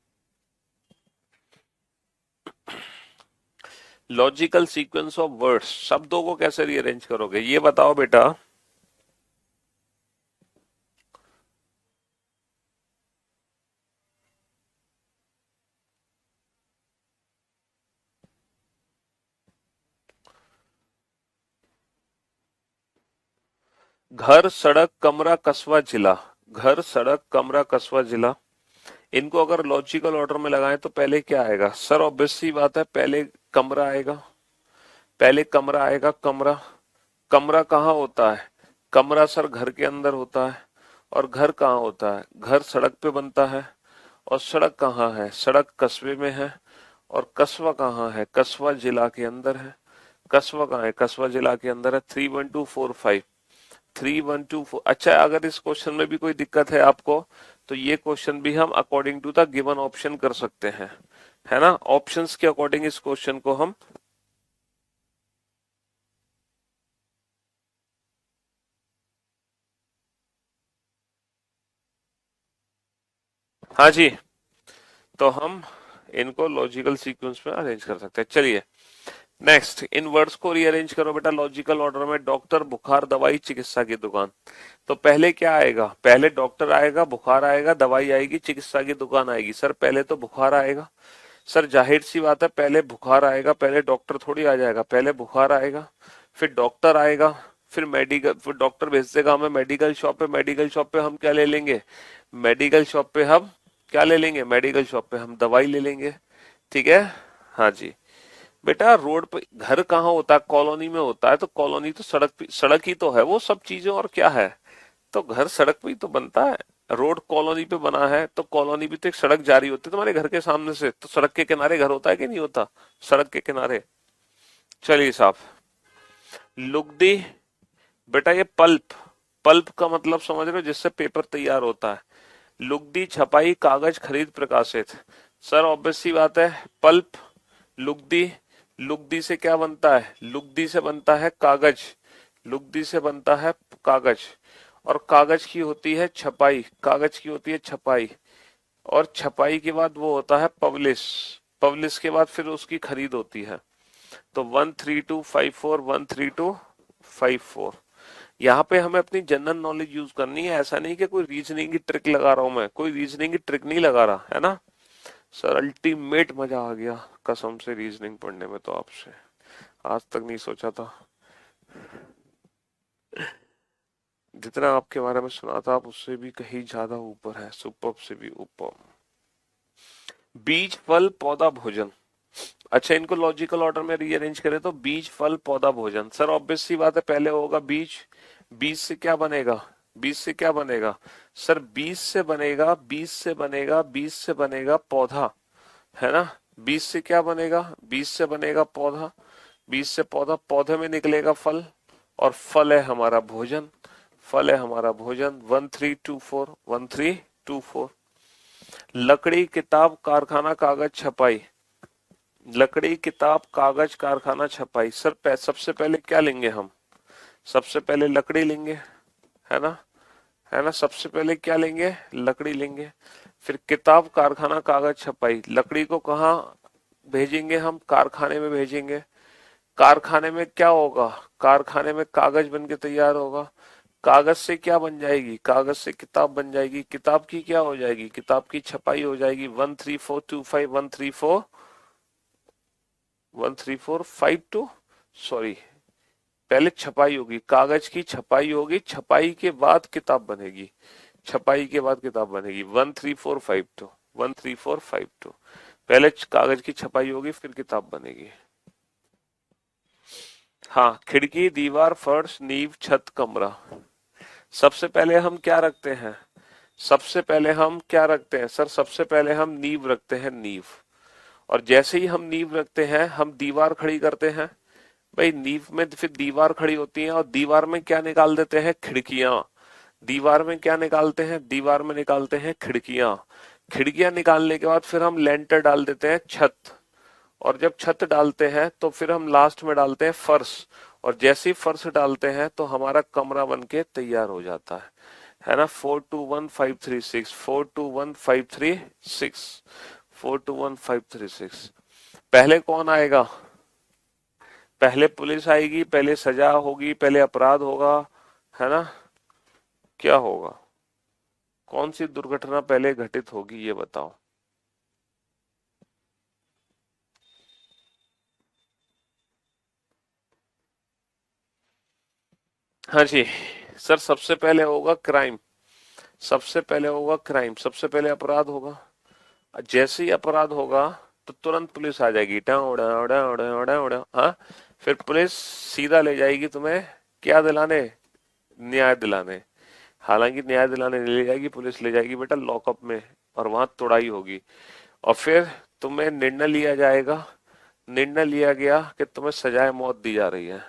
लॉजिकल सीक्वेंस ऑफ वर्ड्स, शब्दों को कैसे रीअरेंज करोगे ये बताओ बेटा। घर, सड़क, कमरा, कस्बा, जिला। घर, सड़क, कमरा, कस्बा, जिला। इनको अगर लॉजिकल ऑर्डर में लगाएं तो पहले क्या आएगा? सर ऑब्वियस सी बात है, पहले कमरा आएगा। पहले कमरा आएगा, कमरा। कमरा कहाँ होता है? कमरा सर घर के अंदर होता है। और घर कहाँ होता है? घर सड़क पे बनता है। और सड़क कहाँ है? सड़क कस्बे में है। और कस्बा कहाँ है? कस्बा जिला के अंदर है। कस्बा कहाँ है? कस्बा जिला के अंदर है। 3 1 2 4 5। 3 1 2 4। अच्छा, अगर इस क्वेश्चन में भी कोई दिक्कत है आपको तो ये क्वेश्चन भी हम according to the given option कर सकते हैं, है ना? ऑप्शंस के अकॉर्डिंग इस क्वेश्चन को हम। हाँ जी, तो हम इनको लॉजिकल सीक्वेंस में अरेंज कर सकते हैं। चलिए नेक्स्ट, इन वर्ड्स को रीअरेंज करो बेटा लॉजिकल ऑर्डर में। डॉक्टर, बुखार, दवाई, चिकित्सा की दुकान। तो पहले क्या आएगा? पहले डॉक्टर आएगा, बुखार आएगा, दवाई आएगी, चिकित्सा की दुकान आएगी। सर पहले तो बुखार आएगा। सर जाहिर सी बात है, पहले बुखार आएगा, पहले डॉक्टर थोड़ी आ जाएगा। पहले बुखार आएगा, फिर डॉक्टर आएगा, फिर मेडिकल, फिर डॉक्टर भेज देगा हमें मेडिकल शॉप पे। मेडिकल शॉप पे हम क्या ले लेंगे? मेडिकल शॉप पे हम क्या ले लेंगे? मेडिकल शॉप पे हम दवाई ले लेंगे। ठीक है, हाँ जी। बेटा रोड पे घर कहाँ होता है? कॉलोनी में होता है। तो कॉलोनी तो सड़क सड़क ही तो है, वो सब चीजें और क्या है? तो घर सड़क पे ही तो बनता है। रोड कॉलोनी पे बना है तो कॉलोनी भी तो एक सड़क जारी होती है तुम्हारे घर के सामने से। तो सड़क के किनारे घर होता है कि नहीं होता? सड़क के किनारे। चलिए साहब, लुगदी। बेटा ये पल्प, पल्प का मतलब समझ रहे हो? जिससे पेपर तैयार होता है। लुगदी, छपाई, कागज, खरीद, प्रकाशित। सर ऑब्वियस सी बात है, पल्प, लुगदी। लुगदी से क्या बनता है? लुगदी से बनता है कागज। लुगदी से बनता है कागज। और कागज की होती है छपाई। कागज की होती है छपाई। और छपाई के बाद वो होता है पब्लिश। पब्लिश के बाद फिर उसकी खरीद होती है। तो 1 3 2 5 4, 1 3 2 5 4। यहाँ पे हमें अपनी जनरल नॉलेज यूज करनी है। ऐसा नहीं कि कोई रीजनिंग की ट्रिक लगा रहा हूं मैं, कोई रीजनिंग की ट्रिक नहीं लगा रहा, है ना? सर अल्टीमेट मजा आ गया कसम से रीजनिंग पढ़ने में तो आपसे। आज तक नहीं सोचा था। जितना आपके बारे में सुना था आप उससे भी कहीं ज्यादा ऊपर है, सुपर से भी ऊपर। बीज, फल, पौधा, भोजन। अच्छा, इनको लॉजिकल ऑर्डर में रीअरेंज करें तो बीज, फल, पौधा, भोजन। सर ऑब्वियस सी बात है, पहले होगा बीज। 20 से क्या बनेगा? 20 से क्या बनेगा सर? 20 से बनेगा पौधा, है ना? 20 से क्या बनेगा? 20 से बनेगा पौधा, 20 से पौधा, पौधे में निकलेगा फल, और फल है हमारा भोजन, फल है हमारा भोजन। 1324, 1324। लकड़ी, किताब, कारखाना, कागज, छपाई। लकड़ी, किताब, कागज, कारखाना, छपाई। सर सबसे पहले क्या लेंगे हम? सबसे पहले लकड़ी लेंगे, है ना? है ना? सबसे पहले क्या लेंगे? लकड़ी लेंगे। फिर किताब, कारखाना, कागज, छपाई। लकड़ी को कहाँ भेजेंगे हम? कारखाने में भेजेंगे। कारखाने में क्या होगा? कारखाने में कागज बन के तैयार होगा। कागज से क्या बन जाएगी? कागज से किताब बन जाएगी। किताब की क्या हो जाएगी? किताब की छपाई हो जाएगी। 13425, 13452, सॉरी, पहले छपाई होगी, कागज की छपाई होगी, छपाई के बाद किताब बनेगी, छपाई के बाद किताब बनेगी। 13452, 13452। पहले कागज की छपाई होगी, फिर किताब बनेगी। हाँ, खिड़की, दीवार, फर्श, नींव, छत, कमरा। सबसे पहले हम क्या रखते हैं? सबसे पहले हम क्या रखते हैं सर? सबसे पहले हम नींव रखते हैं, नींव। और जैसे ही हम नींव रखते हैं, हम दीवार खड़ी करते हैं। भाई नींव में फिर दीवार खड़ी होती है, और दीवार में क्या निकाल देते हैं? खिड़कियां। दीवार में क्या निकालते हैं? दीवार में निकालते हैं खिड़कियां। खिड़कियां निकालने के बाद फिर हम लेंटर डाल देते हैं, छत। और जब छत डालते हैं तो फिर हम लास्ट में डालते हैं फर्श। और जैसे ही फर्श डालते हैं तो हमारा कमरा बन के तैयार हो जाता है ना? 421536, 421536, 421536। पहले कौन आएगा? पहले पुलिस आएगी, पहले सजा होगी, पहले अपराध होगा, है ना? क्या होगा? कौन सी दुर्घटना पहले घटित होगी, ये बताओ। हाँ जी सर, सबसे पहले होगा क्राइम। सबसे पहले होगा क्राइम, सबसे पहले अपराध होगा। जैसे ही अपराध होगा तो तुरंत पुलिस आ जाएगी, टा उड़ा उड़ा उड़ा उड़ा उड़ा, हाँ। फिर पुलिस सीधा ले जाएगी तुम्हें क्या दिलाने? न्याय दिलाने। हालांकि न्याय दिलाने नहीं ले जाएगी, पुलिस ले जाएगी बेटा लॉकअप में, और वहां तुड़ाई होगी। और फिर तुम्हें निर्णय लिया जाएगा, निर्णय लिया गया कि तुम्हें सजाए मौत दी जा रही है।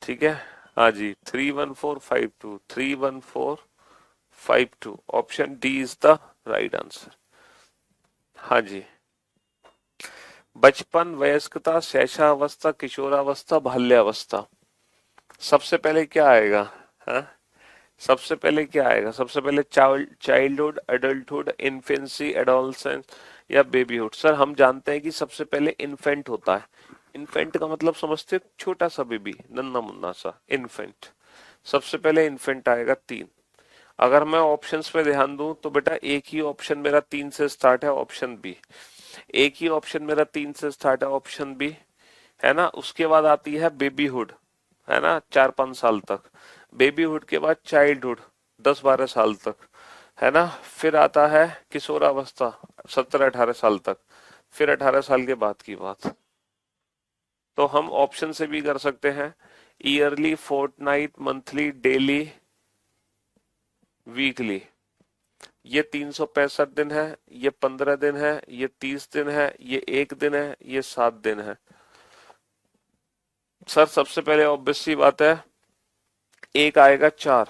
ठीक है? हाँ जी, 31452, 31452, option D is the right answer. हाँ जी। बचपन, वयस्कता, शैशवावस्था, किशोरावस्था, बाल्यावस्था। सबसे पहले क्या आएगा? हाँ, सबसे पहले क्या आएगा? सबसे पहले चाइल्डहुड, एडल्टहुड, इन्फेंसी, एडोलसेंस, या बेबीहुड। सर हम जानते हैं कि सबसे पहले इन्फेंट होता है। इन्फेंट का मतलब समझते हो? छोटा सा बेबी, नन्ना मुन्ना सा इन्फेंट। सबसे पहले इन्फेंट आएगा, 3। अगर मैं ऑप्शंस पे ध्यान दूं तो बेटा एक ही ऑप्शन मेरा 3 से स्टार्ट है, ऑप्शन बी। एक ही ऑप्शन मेरा 3 से स्टार्ट है, ऑप्शन बी, है ना? उसके बाद आती है बेबीहुड, है ना, 4-5 साल तक। बेबीहुड के बाद चाइल्डहुड, 10-12 साल तक, है ना? फिर आता है किशोरावस्था, 17-18 साल तक। फिर 18 साल के बाद की बात। तो हम ऑप्शन से भी कर सकते हैं, yearly, fortnight, monthly, daily, weekly. ये 365 दिन है, ये 15 दिन है, ये 30 दिन है, ये 1 दिन है, ये 7 दिन है। सर सबसे पहले ऑब्वियस सी बात है, एक आएगा 4,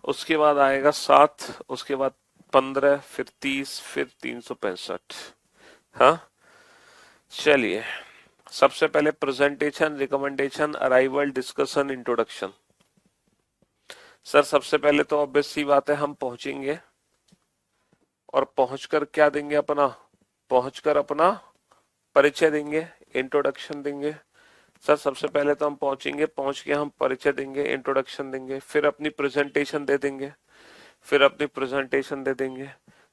उसके बाद आएगा 7, उसके बाद 15, फिर 30, फिर 365। हाँ, चलिए। सबसे पहले presentation, recommendation, arrival, discussion, introduction. Sir सबसे पहले तो ऑब्वियस सी बात है, हम पहुंचेंगे और पहुंचकर क्या देंगे? अपना, पहुंचकर अपना परिचय देंगे, इंट्रोडक्शन देंगे। सर सबसे पहले तो हम पहुंचेंगे, पहुंच के हम परिचय देंगे, इंट्रोडक्शन देंगे, फिर अपनी प्रेजेंटेशन दे देंगे, फिर अपनी प्रेजेंटेशन दे देंगे,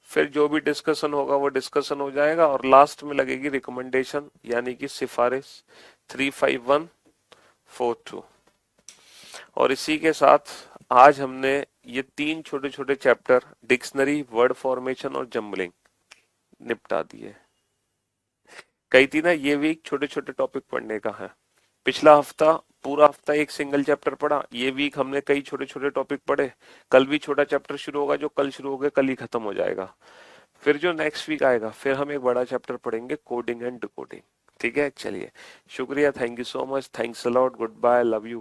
फिर जो भी डिस्कशन होगा वो डिस्कशन हो जाएगा, और लास्ट में लगेगी रिकमेंडेशन यानी कि सिफारिश, 35142। और इसी के साथ आज हमने ये 3 छोटे छोटे चैप्टर, डिक्शनरी, वर्ड फॉर्मेशन और जम्बलिंग, निपटा दिए। कही थी ना ये वीक छोटे छोटे टॉपिक पढ़ने का है। पिछला हफ्ता पूरा हफ्ता एक सिंगल चैप्टर पढ़ा, ये वीक हमने कई छोटे छोटे टॉपिक पढ़े, कल भी छोटा चैप्टर शुरू होगा, जो कल शुरू हो गया कल ही खत्म हो जाएगा। फिर जो नेक्स्ट वीक आएगा फिर हम एक बड़ा चैप्टर पढ़ेंगे, कोडिंग एंड डिकोडिंग। ठीक है, चलिए, शुक्रिया, thank you so much, thanks a lot, goodbye, love you.